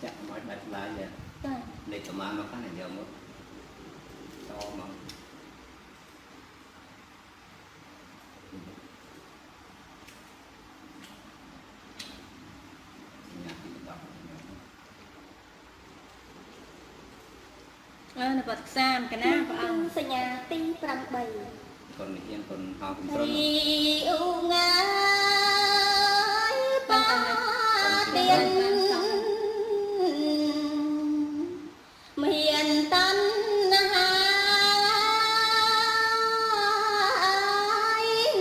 ចាក់មកដាច់ឡាយនេះ ចា លេខប្រមាណមកហ្នឹងយកមកតមកញ៉ាំទី10 នៅបាត់ខ្សាមកណាព្រះអង្គសញ្ញាទី8 កូននេះកូនហៅកំត្រន រីអ៊ូងាយបាទៀនមានតណ្ហា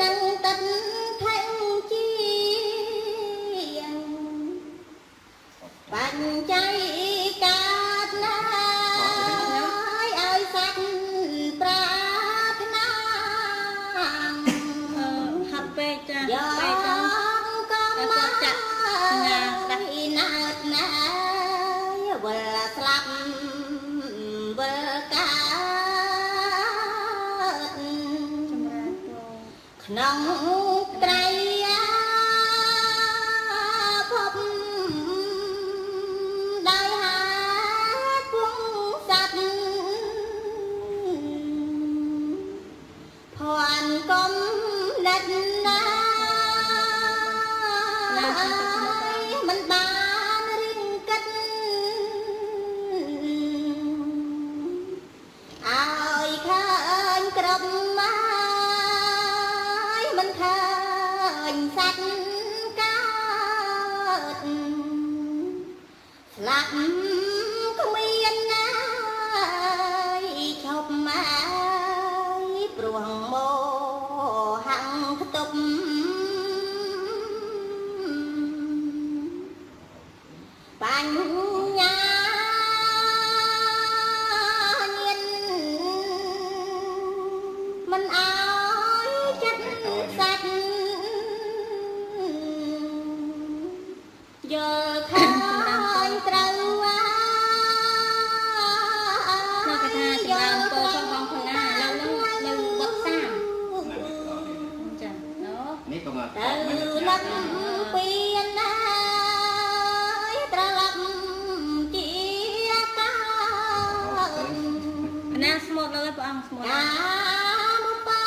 នឹងទឹកថែងជាបញ្ចៃកើតណាឲ្យសាច់ប្រាថ្នាហាត់ពេកចាពេកទៅក៏មកចាក់សញ្ញាស្ដាប់ណាតណាវិលស្លាប់វិលកើតចម្រើនពងក្នុងត្រៃភពដោយហាគង់សត្វភ័ណ្ឌកំណត់ណាមិនបានរៀងគិត ញសัตว์កើតស្លាប់គ្មានណាឈប់មកព្រោះមកហាំងខ្ទប់បញ្ញាញាណមិនអើយចិត្តសัตว์យល់ឃើញត្រូវនៅកថាចម្រើនពោផងបងផងណាឥឡូវហ្នឹងនៅវត្តសាមចាណូនេះក៏មកទៅលឹកពីណាត្រឡប់ជាកាណាស្មូតលើព្រះអង្គស្មូតអាមុបា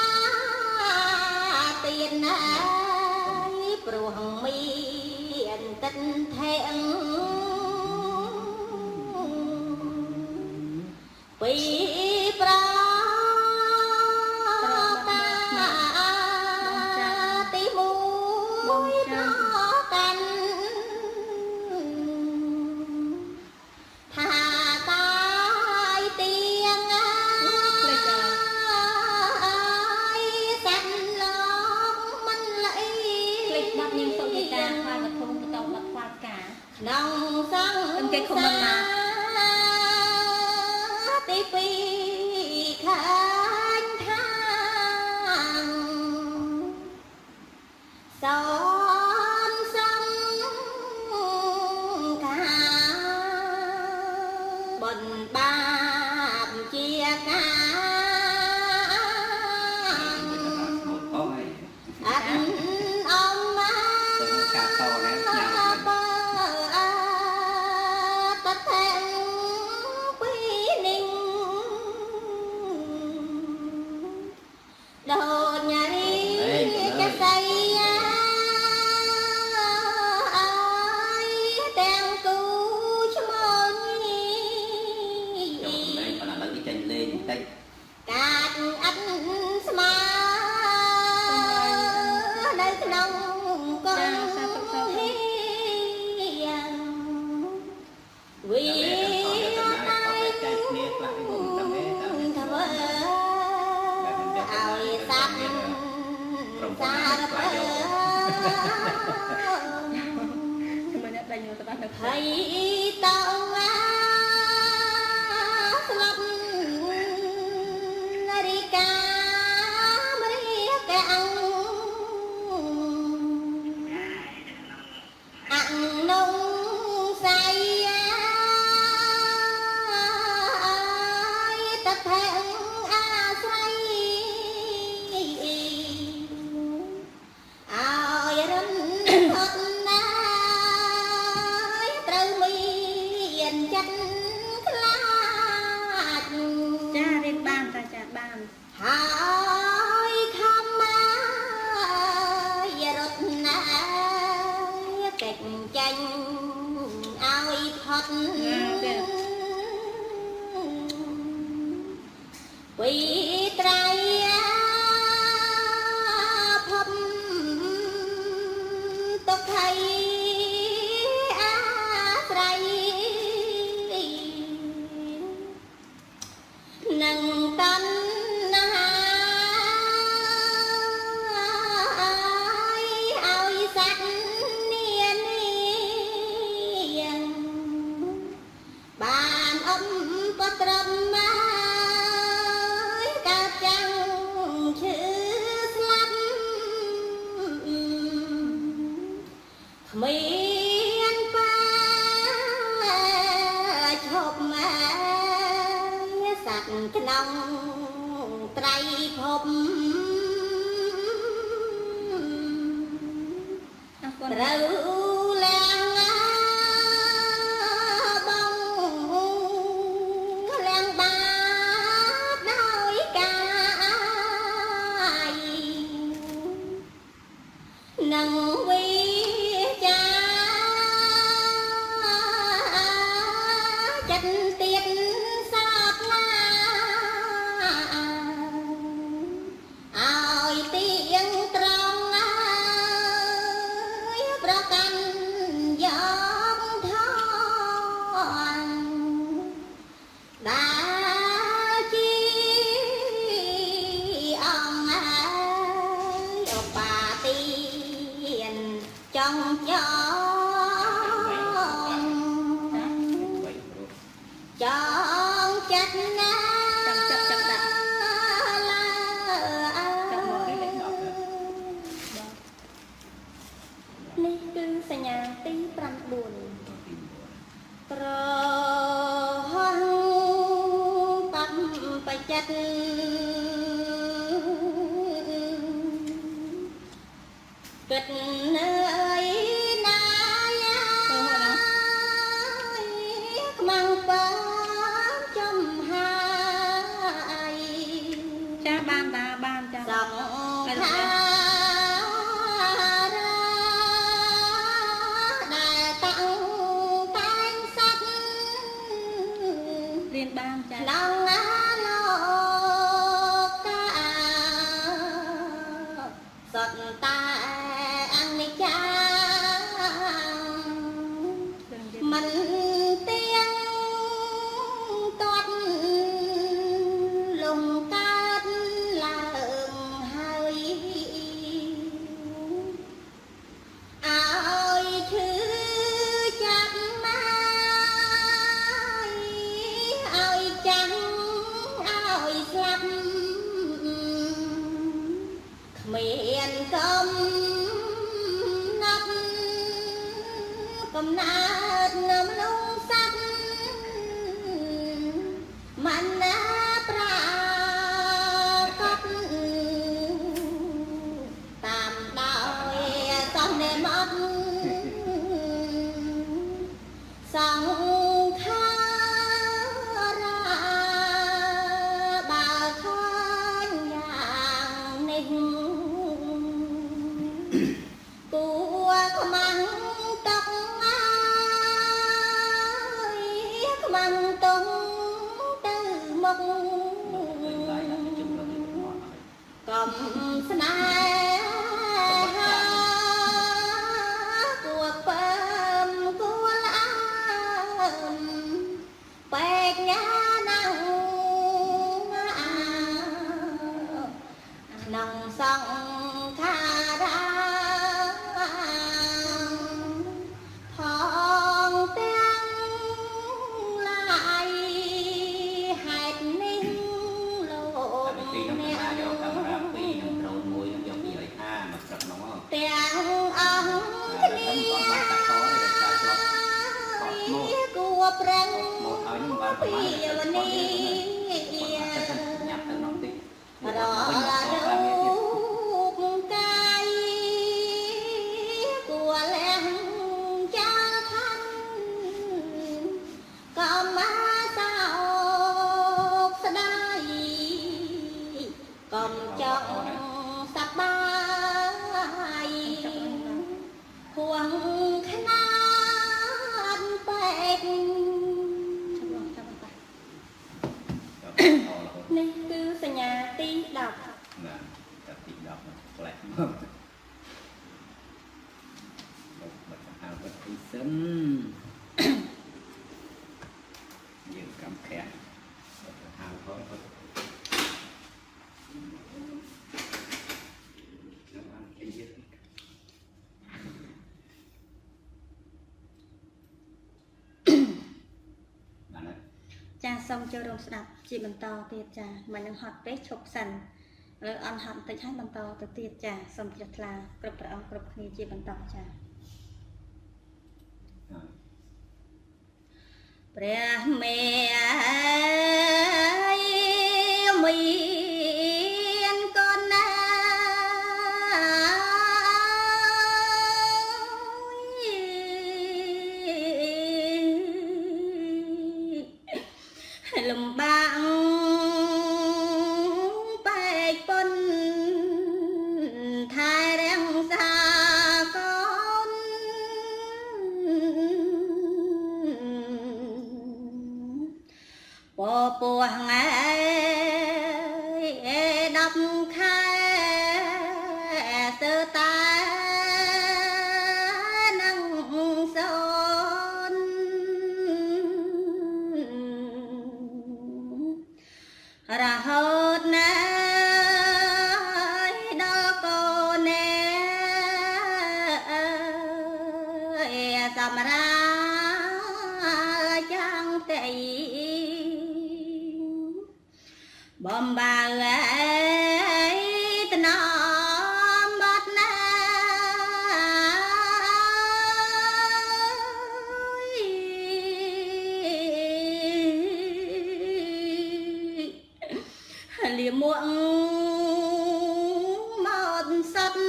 ទៀនណាព្រោះមានតិនថេងពីប្រតាទីមួយកាន់ថាកាយទៀងសัตว์លោកមិនល្អីភ្លេចបាត់នាងសុយតាខ្វាយកធុំបន្តបាត់ខ្វាយកាក្នុងសង្ឃគេខំមកទីពីរខាងខាងសនសំកាបនបាបជាកាអត់អំណាកាតោណាញ៉ាំតថែពីនឹងដូចញ៉ារីកសៃអើយទាំងគូឈ្មោះនេះចុះលេងប៉ុន្តែឥឡូវគេចេញលេងបន្តិចកាត់អត់ស្មានៅក្នុងកងវីចែកគ្នាខ្លះវិញតាមឯងធ្វើឲ្យសាប់សារពើមិនអ្នកដាច់យកទៅដល់ហើយតោស្លាប់នារីកាមរីកាអង្គនងសៃតថែអាស្រ័យឲ្យរំផុតណាយត្រូវមានចិត្តខ្លាចចារៀនបានតាចាបានហើយខំមករត់ណាកិច្ចចាញ់ឲ្យផុតពីត្រៃភពទុក្ខៃអាស្រ័យនឹងតណ្ហាឲ្យសัตว์នានាបានអំពត្រឹមមកកើតចាំងឈឺស្លាប់គ្មានបាឈប់មកសัตว์ក្នុងត្រៃភពត្រូវឡើងបងឡើងបាបដោយកាយនឹងវិចាចិត្តទៀតសោកណាឲ្យទៀងត្រង់ ចិត្តណាចាំចាប់ចាប់ដាក់ចាប់មកនេះលេខ10នេះគឺសញ្ញាទី9ប្រហោះបំបចិត្តគិតនៅណាយាខ្មាំងបើចំហើយចាបានតាបានចាសងខាដែលតាំងតែងសាច់រៀនបានចាក្នុងលោកតាសតតាអនិច្ចាមិនទៀងទាត់លំកើតឡើងហើយឲ្យឈឺចាប់មកឲ្យចាំងឲ្យស្លាប់គ្មានកំណត់នៅមនុស្សសត្វមិនណាប្រាកដតាមដោយសោះនេមត់សង្ខារាបើឃើញយ៉ាងនេះគួរខ្មាំងទុកខ្មាំងទុំទៅមុខកុំស្នេហាគួពើមគួលអើមពេកញ៉ាណាំក្នុងសង្ខារាផងទាំងឡាយហេតុនេះលោកអ្នកទាំងអង្គគ្នាគួប្រឹងពីវនីររូបកាយគួលះចាខាន់ក៏មកសោកស្ដាយកុំចង់សប្បាយហួងខ្នាតពេកនេះគឺសញ្ញាទី10ណាតែទី10ផ្លែកមកបាត់អាវទីសិនយើងកំខែអាវផងចាសូមចូលរួមស្ដាប់ជាបន្តទៀតចាមិននឹងហត់ពេកឈប់សិនលើអន់ហត់បន្តិចហើយបន្តទៅទៀតចាសូមជ្រះថ្លាគ្រប់ព្រះអង្គគ្រប់គ្នាជាបន្តចាព្រះមេមានកូនណាលំបាកបែកពន្ធថែរាំងសាកូនពពោះថ្ងៃ10ខែសើតានឹងសូនរហូតណាដល់កូនសម្រាប់ចាំងទី បំបើអើយថ្នមបាត់ណាលាមួងមកសត់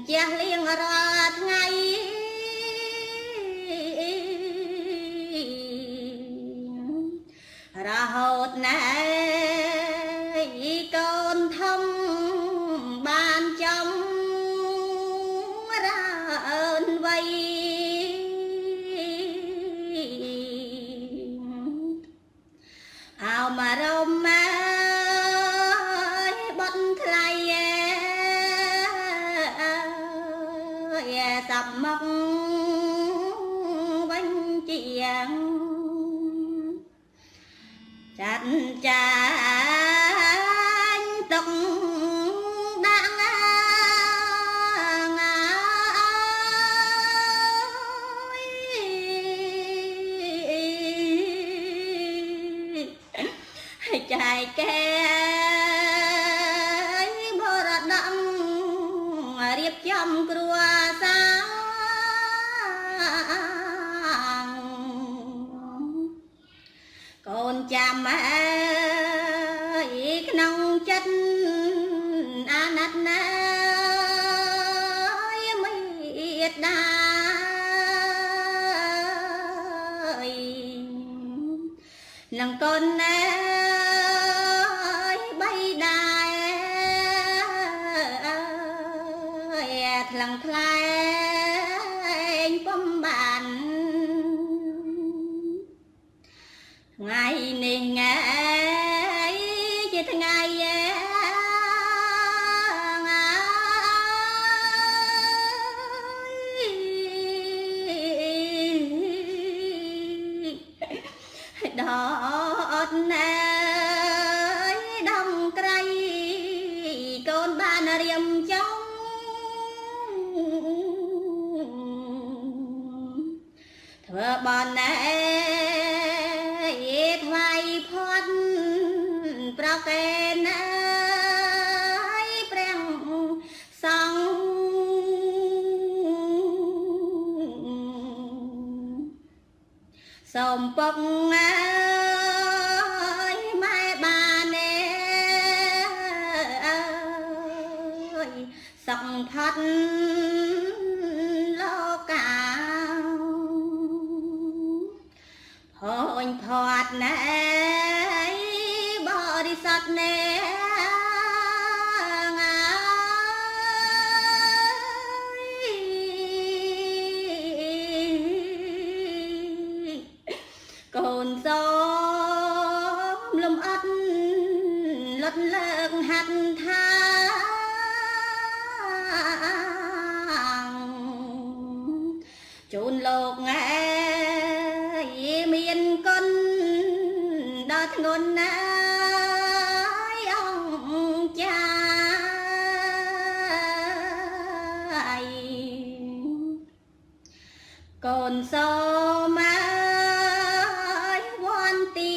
ជះលៀងរាល់ថ្ងៃរហូតណាកូនធំបានចំរើនវ័យអោមករមមកបត់ថ្លៃសាប់មកវិញជាងចាត់ចាញ់ទុកដាក់ចែកកែបរដំរៀបចំគ្រួសារកូនចាំអើយក្នុងចិត្តអាណិតណាយមេដានឹងកូនណាបីដែរថ្លឹងថ្លែងបំបានថ្ងៃនេះថ្ងៃជាថ្ងៃដតណាយដំក្រៃកូនបានរៀមចង់ធ្វើបនណែថ្លៃផាត់ប្រកែណាយព្រះសង្ឃសូមពុកអើយម៉ែបានអើយសង្ផាត់លោកកាហូនផាត់ណែបរិសុទ្ធណែកូនសូមលំអត់លត់លើកហាត់ថាជូនលោកអើយមានគុណដល់ធ្ងន់ណាយអង្គចាយកូនសូមវន្ទា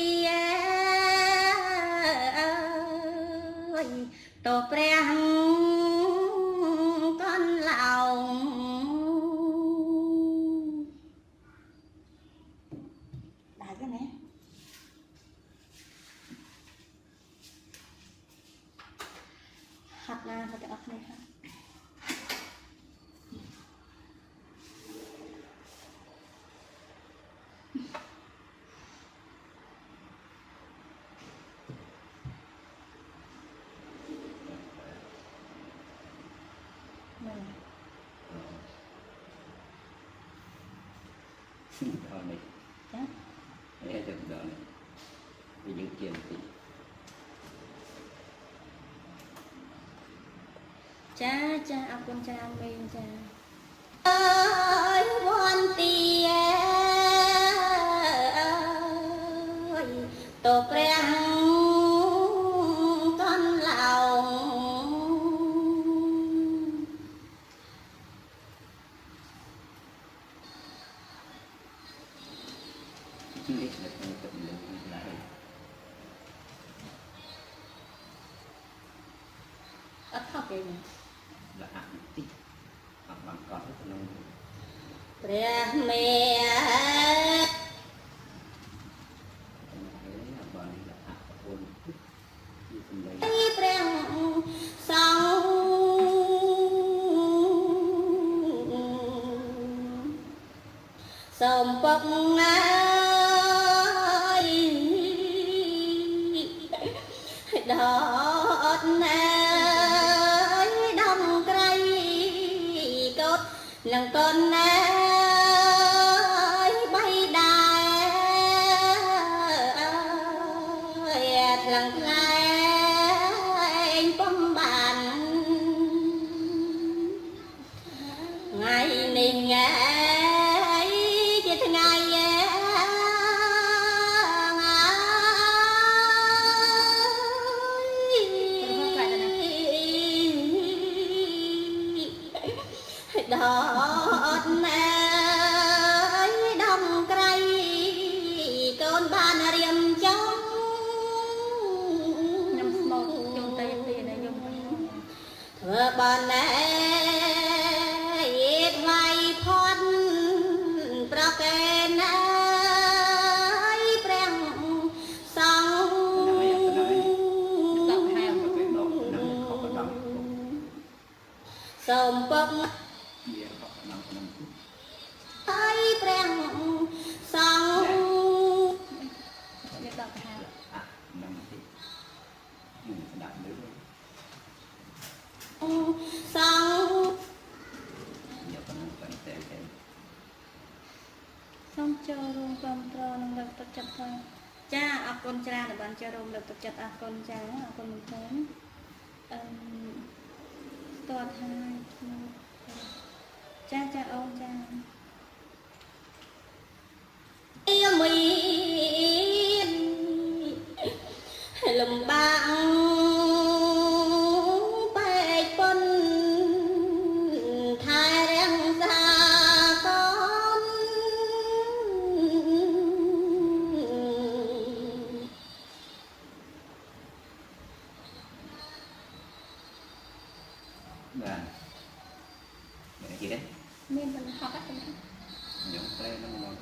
តព្រះកន្លងដែរទេណាហាត់ណាទៅទាំងអស់គ្នាហាត់ដល់នេះ ចា ហើយទៅដល់នេះវាយើងជាបន្តិច ចាចាអរគុណច្រើនមែនចាអើយវន្ទាអើយតព្រះកន្លង នេះនៅក្នុងទឹកលើដែរ ចេញ là ác tích hoặc bằng con rất là ព្រះមេ bằng là ác ôn như phần đấy ព្រះសង្ឃសូមពុកណាយដតណាយដំក្រៃកូននឹងកូនណាយបៃដែរថ្លឹងថ្លែងបំបានថ្ងៃនេះថ្ងៃជាថ្ងៃដតណាយដំក្រៃកូនបានរៀមចំខ្ញុំស្មោកយំទៅទៀតណាយំធ្វើបានណែថ្លៃផាត់ប្រកែណាយព្រះសង្ឃសូមពុក Iya, kok tenang-tenang tuh. ហើយព្រះសង្ឃយកដល់ថា Ah, tenang sih. Sedap dulu. សង្ឃ Iya, tenang-tenang tem-tem. សូមចូលរួមគ្រប់គ្រងនិងលើកទឹកចិត្តផងចាអរគុណច្រើនដែលបានចូលរួមលើកទឹកចិត្តអរគុណចាអរគុណមែនទែនតើថាចាអូនចាអីមានលំបាកបែកពុនថែរាំងសាកូន Vâng. Để gì đấy? មានបញ្ហាអត់ទេ Những play nó ngon.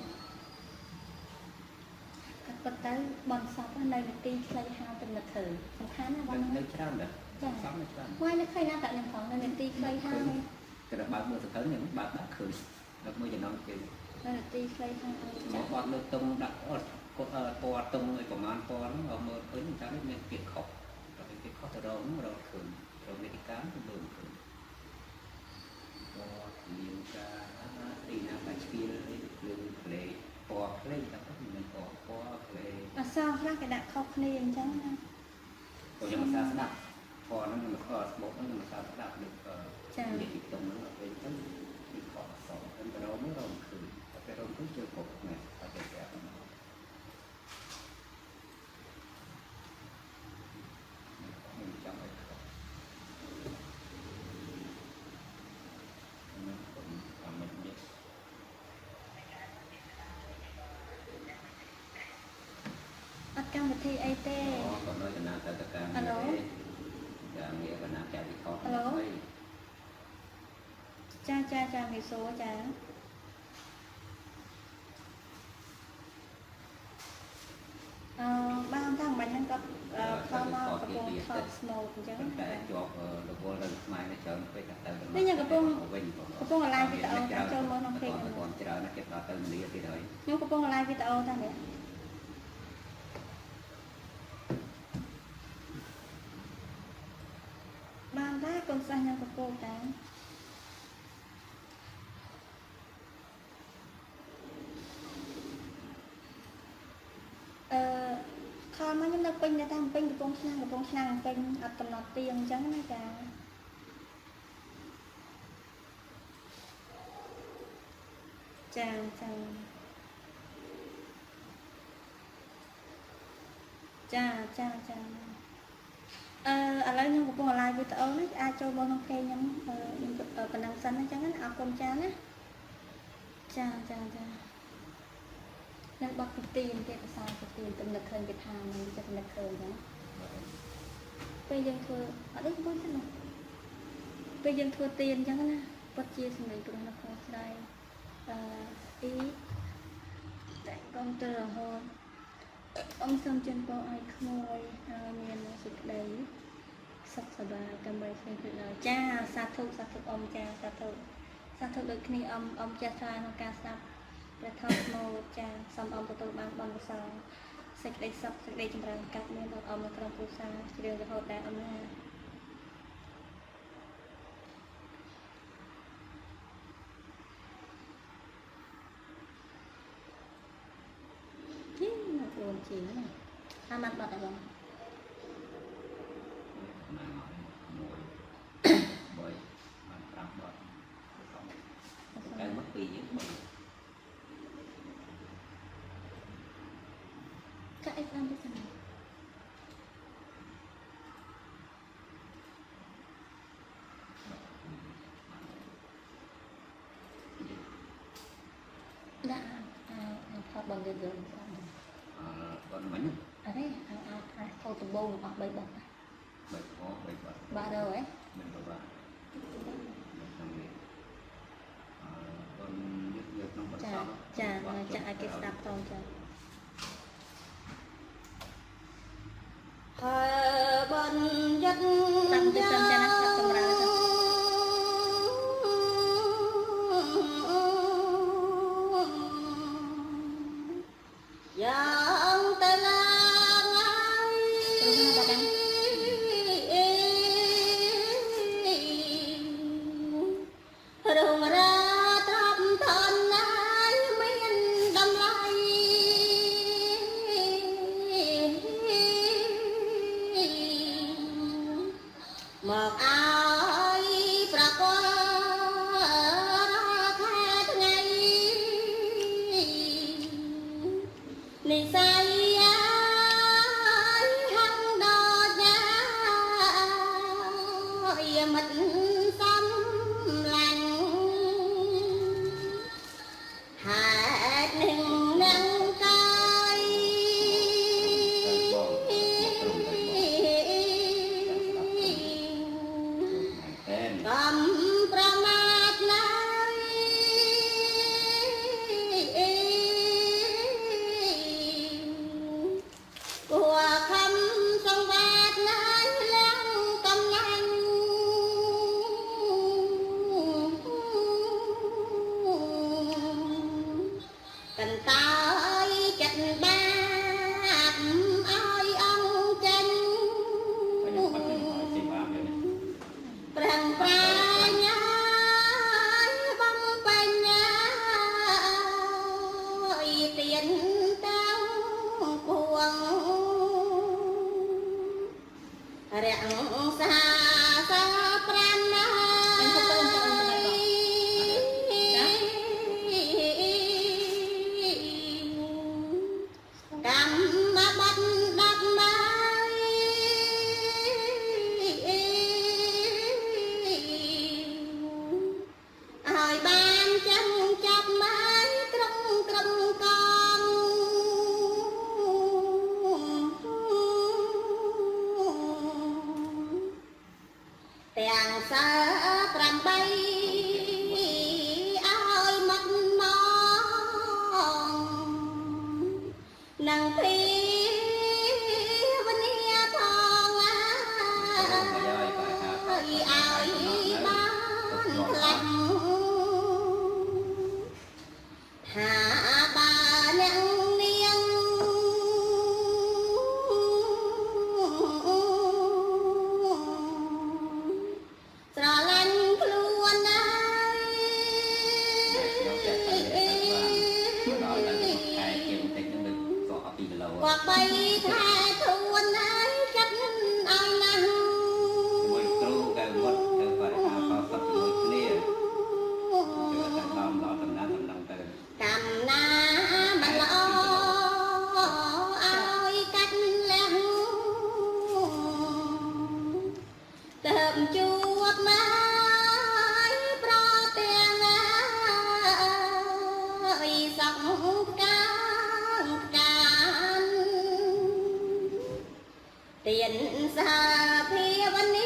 កាត់ប៉ុន្តែបនសពនៅនីតិខ្លីហៅទំនឹកឃើញសំខាន់ណាបង Nơi trao đó. Xong nó trao. ហើយនៅឃើញណាតាខ្ញុំផងនៅនីតិខ្លីហៅ Cái đó bạn mua thực hứng những bạn đã khởi. Được mua cho nó kêu. នៅនីតិខ្លីហៅ Một bạn nước tung đặt po tung rồi còn ăn po nó ở mơ tới người ta nó nên kiệt khóc. Rồi kiệt khóc từ đó nó rồi khởi. Rồi mấy cái cám nó đường khởi. Po liền ra đi nào phải kia lưng lệ po lên ta có mình po lệ. អសោខ្លះគេដាក់ខុសគ្នាអញ្ចឹងណា Còn nhưng mà sao sẽ đặt po nó nhưng mà bố nó nhưng mà sao sẽ đặt được để cái tung nó ở bên tới đi khó sọ bên cái đó mới rồi khởi. Cái đó cũng chưa cột này phải để kẹp nó. Mình trong cái khẩu. Mình cũng làm mình biết. អត់កម្មវិធីអីទេ Đó, còn nói là ta ta càng Alo. Dạ, nghĩa là nào chạy đi khó. Alo. ចាងាយសួរចាបានថាមិនហ្នឹងក៏ខំមកកំពុងថត smoke អញ្ចឹង Tại chọt được vô lần mai nó chờ nó phải đặt tên. Thế nhưng cái bông- Vinh. កំពុង live វីដេអូតែចូលមកក្នុង page còn chờ nó kết đặt tên đi thì đợi. ខ្ញុំកំពុង live វីដេអូតែនេះបានដែរកូនសិស្សខ្ញុំកំពុងតែខំមកខ្ញុំនៅពេញតែតាមពេញកំពុងឆ្នាំពេញអត់កំណត់ទៀងអញ្ចឹងណាចាចាឥឡូវខ្ញុំកំពុង live វីដេអូនេះអាចចូលមកក្នុង page ខ្ញុំប៉ុណ្ណឹងសិនអញ្ចឹងណាអរគុណចាណាចានឹងបတ်ពីទីទៀតភាសាពីទីទំនឹកឃើញគេថាមិនចិត្តទំនឹកឃើញហ្នឹងពេលយើងធ្វើអត់ទេបងទេ bây giờ thua tiền chẳng là bất chia xong rồi tụi nó không sai ý tại con tơ là hôn ông xong chân bộ ai khôi miền sụt đấy sắp sờ bà cầm bài xem thử nào cha sa thụ ông cha sa thụ được khi ông cha sai nó ca sắp để thọ mô cha xong ông của tôi bằng sao sạch đây sắp sạch đây trong rằng các miền ông là trong phù sa chỉ đường hộ đại ông nha luôn chỉ này hai mặt bật rồi bởi làm bật cái mất đi những bệnh các em ăn cái gì đã học bằng cái gừng còn bánh à đấy thôi tụi bông hoặc bầy bật ba đâu ấy mình có ba còn việc trong bật chả cái sạp tông chả bên dân tầm cái sân cho nó sạp tông ra yang telah rung ra thăm thân ai miền đầm lầy một ai pra qua khát ngày nị say ai hăng đò nhà mình tâm lành hạt nừng nắng cay cầm pramat nai của khăm sông bát nai lăng cầm nhanh cần tay chặt bát ai ông chân prang pranya băng banh tiền tao cuồng rạng xa xa prana cam ma bắt đắp mai hỏi ban chân chắp mái trong trong con tàng xa pram bay ơi mất mong nàng thi bên nhà thong ai ban lạnh hạ bà nắng niên ra lanh luôn quạt bay tha thuần ai chắc ai năng cầm na mà lo ai cách lăng tầm chuột mái pro tiền ơi sóng can can tiền xa phía bên đi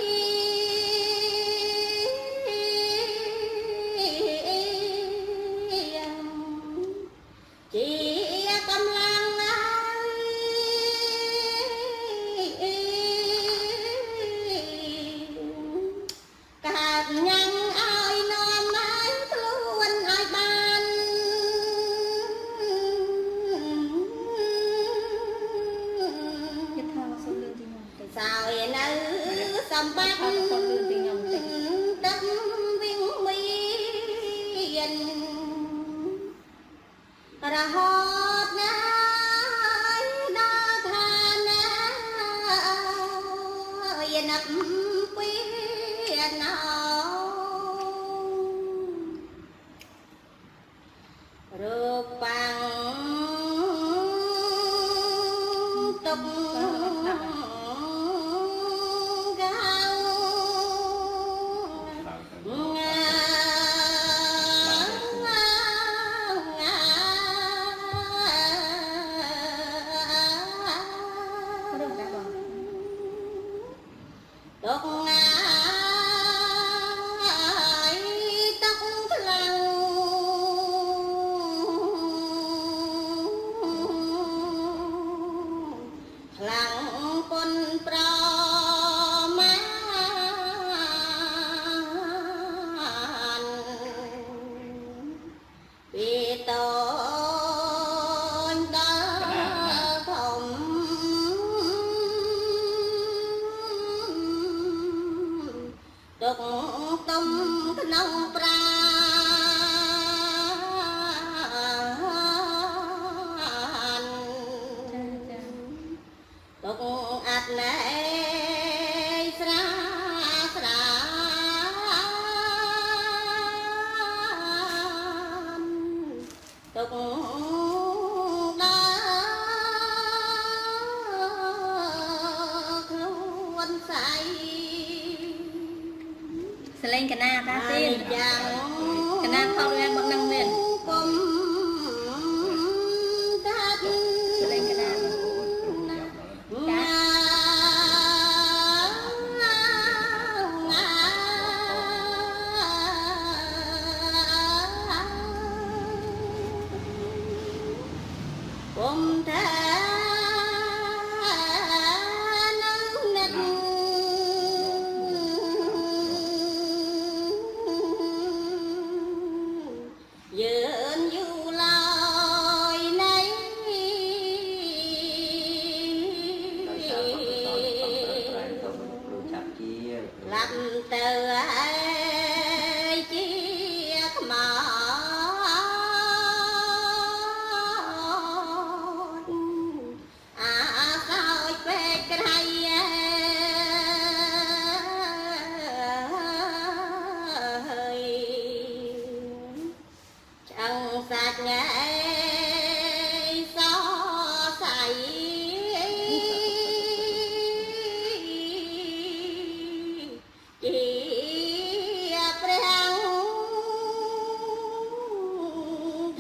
សម្បត្តិដឹកវិញមានរហូតណាដល់ឋានៈយនឹកពីណោរូបបាំងទុកទុកណាយទុកខ្លាំងខ្លាំងប៉ុនប្រមាណពីតូនដល់ធំទុកទុំក្នុងប្រាណទុកអត់ណែស្រាស្រានទុកដល់ខ្លួនស្អីសលេងកណាតាទីនយ៉ាងកណាថតឡើងមកនឹងមានគុំតាសលេងកណាចាគុំតាยืนอยู่ลอยในหลับเตยเจียขมอดอาสาวเป็ดไกรchẳng sạch ngày so sánh chỉ prang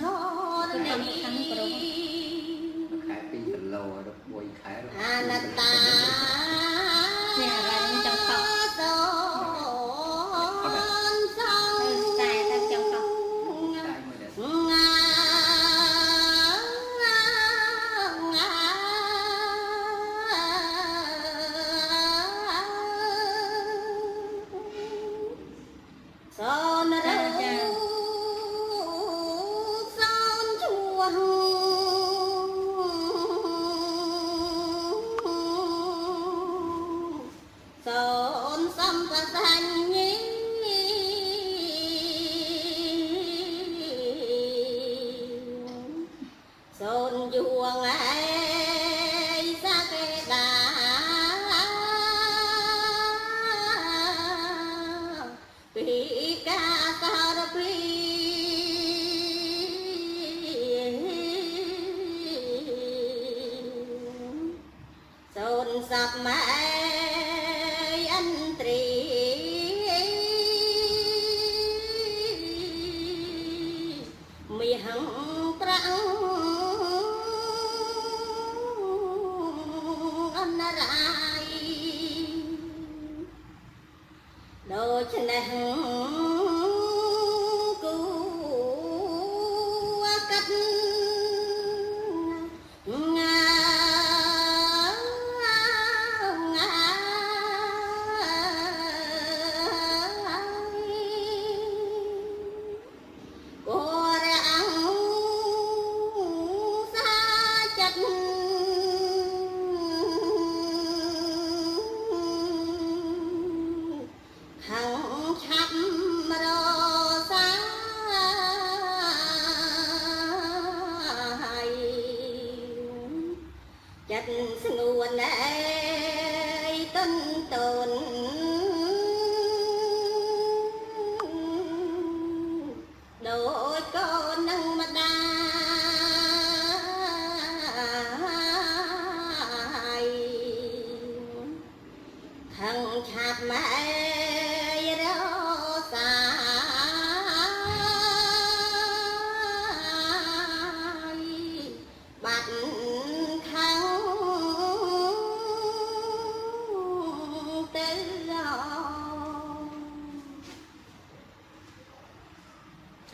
thon anatta son rau son chua son sâm và xanh nhí son chua ngày xa cái đà vì ca sao pi son sập mãi anh tri mi hằng trắng anh rai đôi chân cách ណែតន្តនដូចកូននឹងម្ដាយខាងឆាប់ម៉ែរសាបាត់ខាងទៅ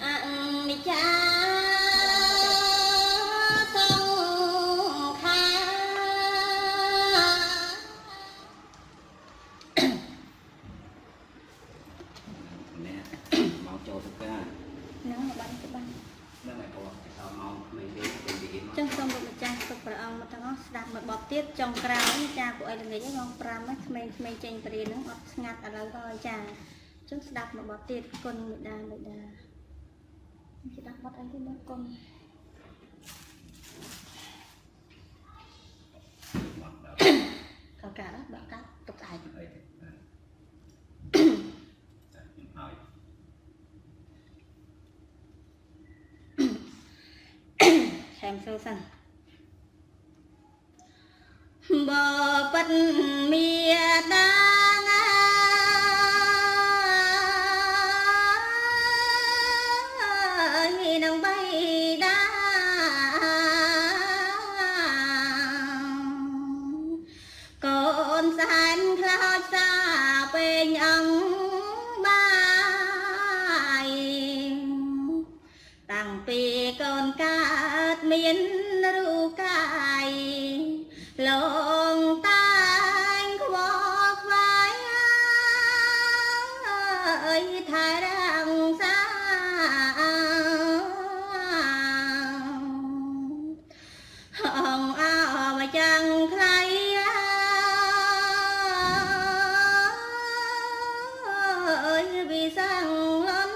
អនិច្ចាសង្ខារnè mau cho tất cả ហ្នឹងបានទៅបាន đó là cô sao mau mình đi đi ចឹងសូមលោកម្ចាស់ទុកព្រះអង្គមកទាំងអស់ស្ដាប់មួយបទទៀតចុងក្រោយចាពួកអីល្ងាចហ្នឹងម៉ោង5ហ្នឹងក្មេងៗចេញបរិញ្ញាហ្នឹងអត់ស្ងាត់ឥឡូវហើយចាចឹងស្ដាប់មួយបទទៀតគុណមេដាបិតាស្ដាប់បទអីទៀតមកគុណ cao cả đó bảo cát tục tài xem sâu sần bờ bất mía đang nghi nắng bay đá con san khao xa bên ông bài tặng pi con cát miên ru cài lòng tan khó khoái ơi thái đang xa hồng ao mà chẳng thấy vì sang lắm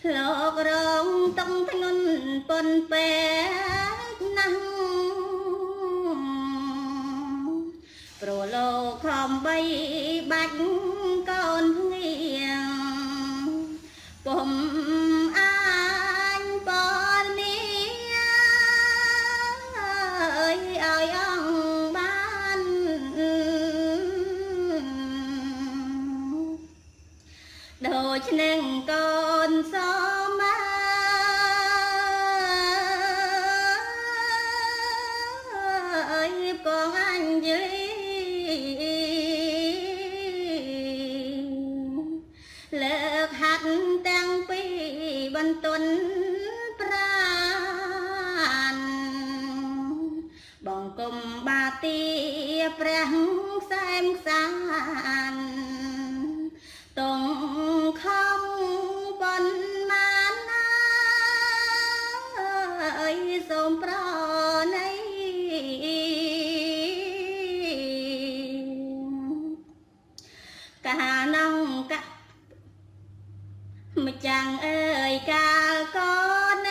lộc rong tông thanh ngân pon pe năng pro lô khom bay bạch con nghiêng bom anh pon mi ơi ơi ông ban đồ chân con xóm ơi con anh dưới lợt hạt tăng pi ban tuần pran bong cùng ba tia prang xem san tùng không bần man ơi xôm pro này cả nông cả mà chàng ơi cả con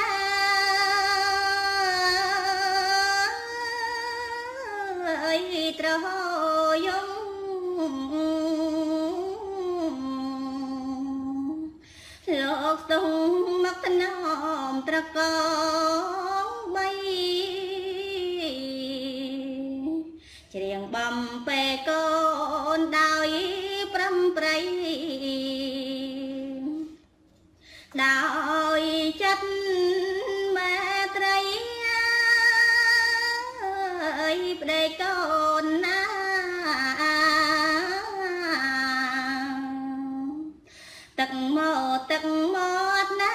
ơi trôi lột tung mắt nóm tra con bay riêng bầm pe con đào prâm prey đào chất mẹ trey ơi đây con tận một na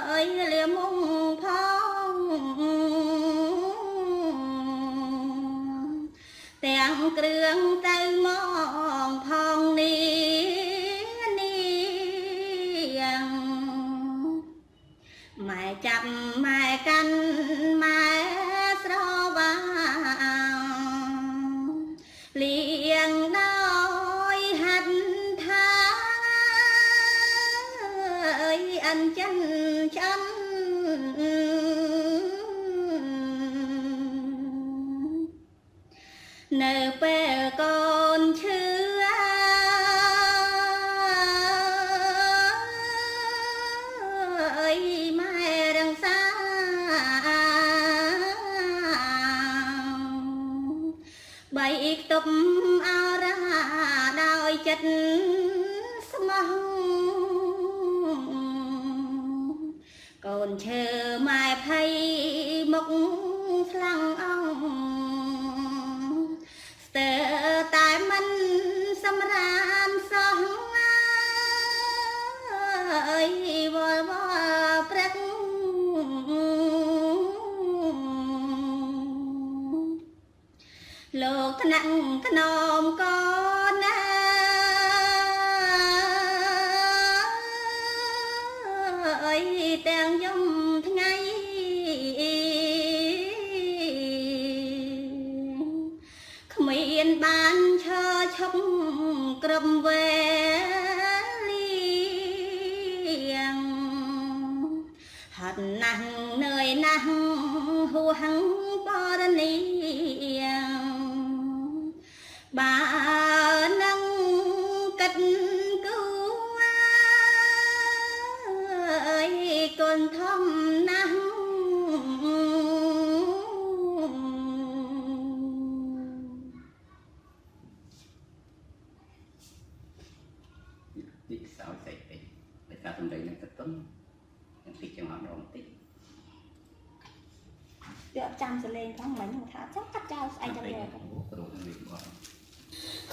ơi liềm mông phong tiếng krương tay mong phong ni mẹ chăm mẹ canh mẹ sro vàng liền đôi hạt tha ơi anh chân chân nơi bè con chưa ơi mai đằng xa bay tụm ao ra đôi chất mong còn chờ mai phay mốc lăng ông tờ tại mình xâm ran sông ơi bò bò prek lột nặng nôm con ơi tèn dông ngay miền ban cho chồng cầm về liền hạt nắng nơi nắng hù hăng bò niềng bà nâng cách cứu ơi còn thăm nắng tích sao dậy tích để ta tầm đấy nó thật tấm những tích trong họ đó một tích được chăm sẽ lên không mấy một thả chắc cắt trao anh trong nhà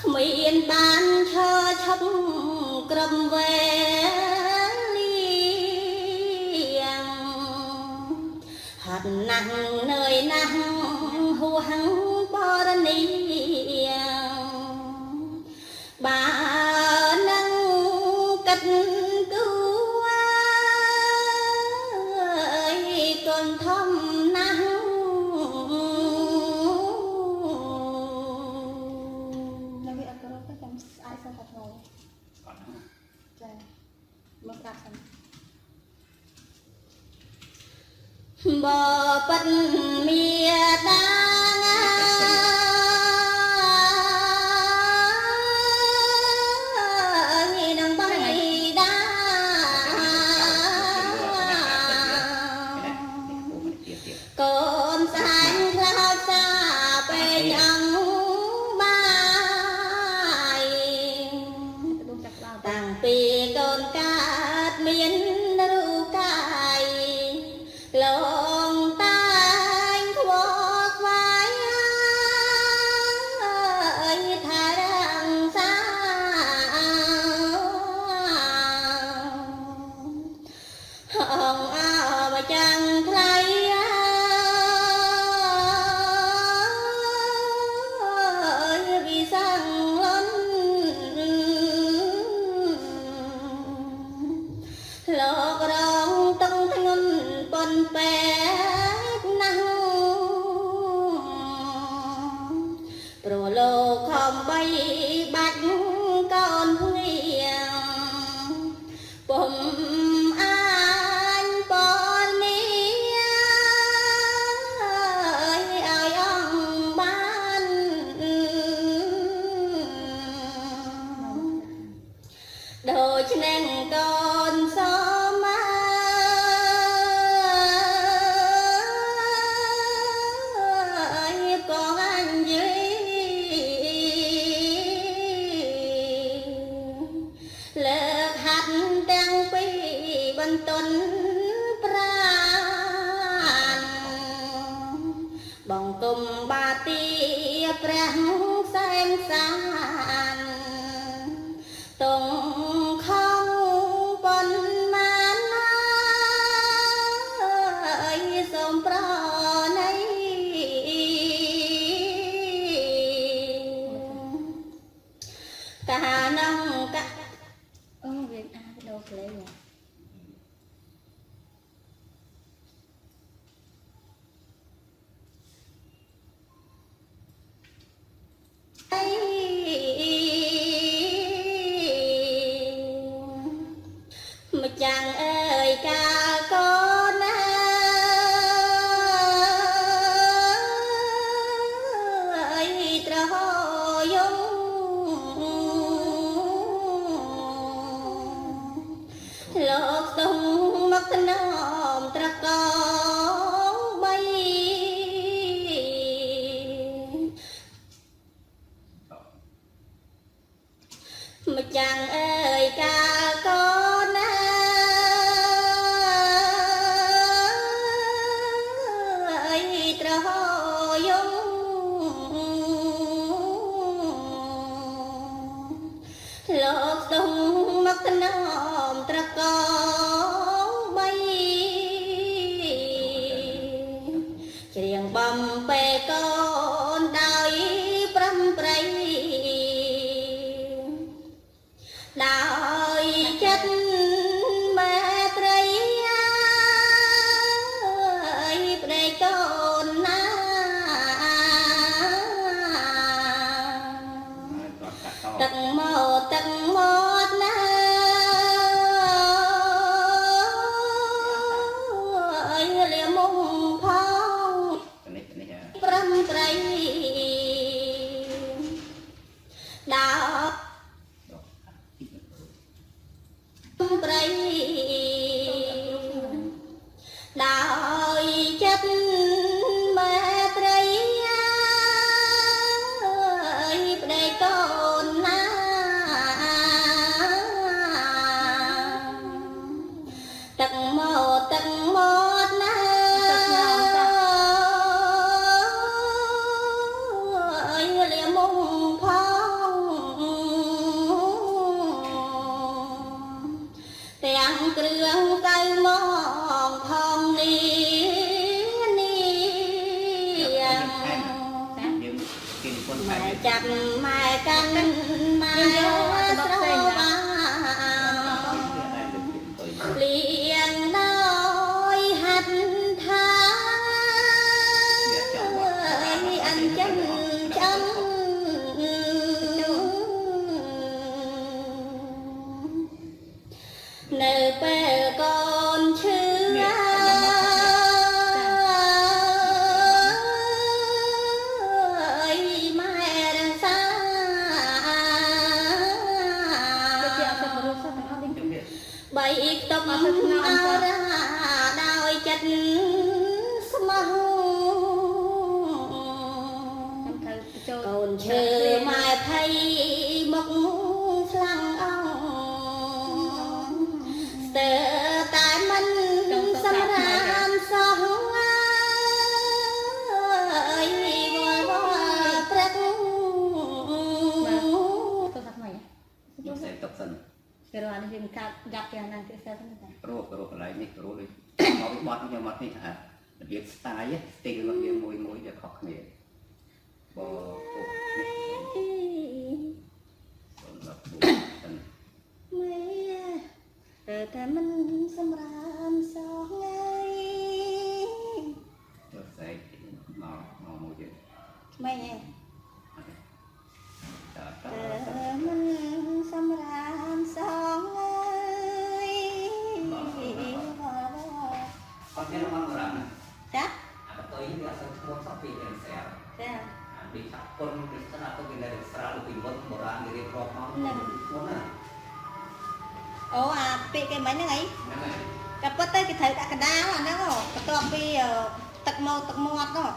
miền ban cho chồng cầm về liền hạt nắng nơi nắng hù hăng bò niềng bà nâng cách cứu ơi còn thăm nắng ai sao thật rồi còn đó trời mất đặt bò bật mía đang nghe đồng bay đá con sáng lao xa về chẳng tàng pì con cát miên ru cài lòng tay khuất vai ơi thả đằng xa hồng áo mà chẳng thấy vì sang lớn lọ rong tông thanh bần bé năng pro lô không bay bạch con nghiêng bùm anh bon mi ơi ông ban đôi chân con xóm con anh dưới lợt hạt đang bị bần tuần pran bồng cùng ba tia prang xem sàn tùng không bần man ơi sông pro này cả nông cả việc đâu lấy rồi យកាលកូនណាអើយត្រហយងលោកស្ទុំមកថ្នមត្រកងបីម្ចាំងអើយកាលកូនណាអើយត្រហយងលោកស្ទុំមកថ្នមត្រកងបីច្រៀងបំពេកូនដោយប្រំប្រៃដោយចិត្តមេត្រីអើយប្តីកូនណា ទឹកមកណាអើយលាមុំផងប្រំប្រៃដល់ប្រៃដោយចិត្តមេត្រីអើយប្តីកូនណាទឹកមកណាអើយលាមុំផងទាំងគ្រឿងទៅមកផងនេះម៉ែចាប់ម៉ែកាន់ម៉ែស្រវាលៀងដោយហាត់ថាអញ្ចឹងចាំនៅពេលកូនឈឺបីតុកអរាដោយចិត្តស្មោះកូនឈើម៉ែភ័យមកស្លាំងអងស្ទើរតែមិនសម្រាមសោះអើយវល់ព្រឹកទៅថាម៉េចយកសេតុកសិនគេរកនេះវាកាត់យ៉ាប់យ៉ាងណាគេសេហ្នឹងតែរកកន្លែងនេះរកដូចមកបត់ខ្ញុំមកនេះថារបៀប style ស្ទីលរបស់យើងមួយវាខុសគ្នាបើពុកនេះសម្រាប់ពុកមេតែមិនសម្រាមសោះថ្ងៃទៅស្អែកមកមួយទៀតម៉េចតែមិនសម្រាមសោះថ្ងៃអត់មានមករ៉ាំចាអាទៅវាអត់ស្គាល់សោះពីទាំងស្រាប់ចាអាពីថាគុណពីស្នាទៅពីនៅស្រាលពីវត្តបុរាណគេរៀបរាប់មកហ្នឹងណាអូអាពាក្យគេមិញហ្នឹងអីហ្នឹងហើយតែប៉ុន្តែគេត្រូវដាក់កណ្ដាលអាហ្នឹងបន្ទាប់ពីទឹកមកទឹកមាត់នោះ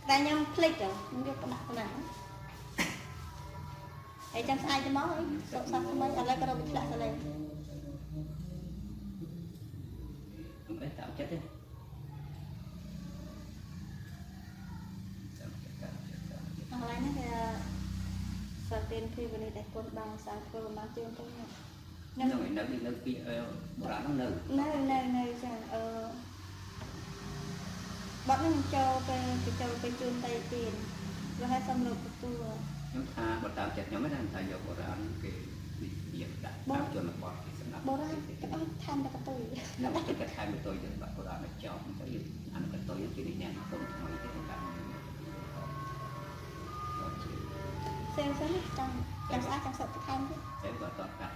តែខ្ញុំភ្លេចខ្ញុំយកដាក់ប៉ុណ្ណាហើយចាំស្អែកទៅមកអីសុខសាស្ត្រថ្មីឥឡូវក៏រកវិទ្យាសាស្ត្រលេងអត់តាមចិត្តទេអស់ហើយណាគេសាស្ត្រទានពីวันนี้តែគុណបងសាស្ត្រធ្វើមកជឿទៅហ្នឹងនៅពីបុរាណហ្នឹងនៅចាបាត់ហ្នឹងចូលទៅជូនតៃទៀនវាឲ្យសំរុបទទួលខ្ញុំថាបើតាមចិត្តខ្ញុំហ្នឹងថាយកបុរាណគេនិយាយដាក់តាមជនបទគេសម្រាប់បុរាណគេអត់ថាតែកតុយខ្ញុំគិតថាថែមកតុយទៅបាត់បុរាណមកចោលទៅអានកតុយគេនិយាយគុំថ្មីទៅតាមសេវសិនចាំស្អាតចាំសុខថែមទៀតសេវក៏តតកាត់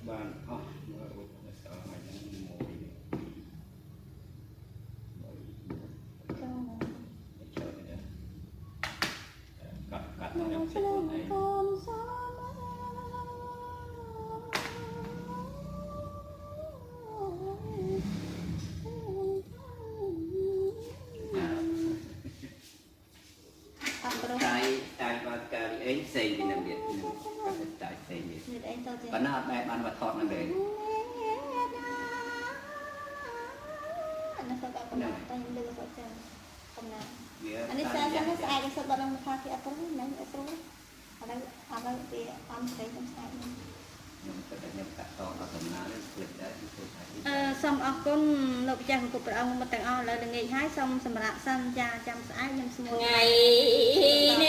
บ้านอ๋อเมื่ออุตสาหะยังโมยกัดยังเสร็จไหนตายบางการเอ็นเซนเป็นอย่างเดียวตายเซนเนี่ยปนาดแบบอันวัดทอดนั่นเลย อันนี้ก็กำลังตั้งเดือดจังกำลัง Dia อันนี้saya saya saya ada sebarang kaki apa nih nang itu ada di am saya trong saya yang katanya tak tahu atau mana kulit dari itu tadi. សូមអរគុណលោកម្ចាស់គ្រប់ព្រះអង្គមកទាំងអស់ឥឡូវល្ងាចហើយសូមសម្រាប់សិនចាចាំស្អែកខ្ញុំស្មូនថ្ងៃនេះ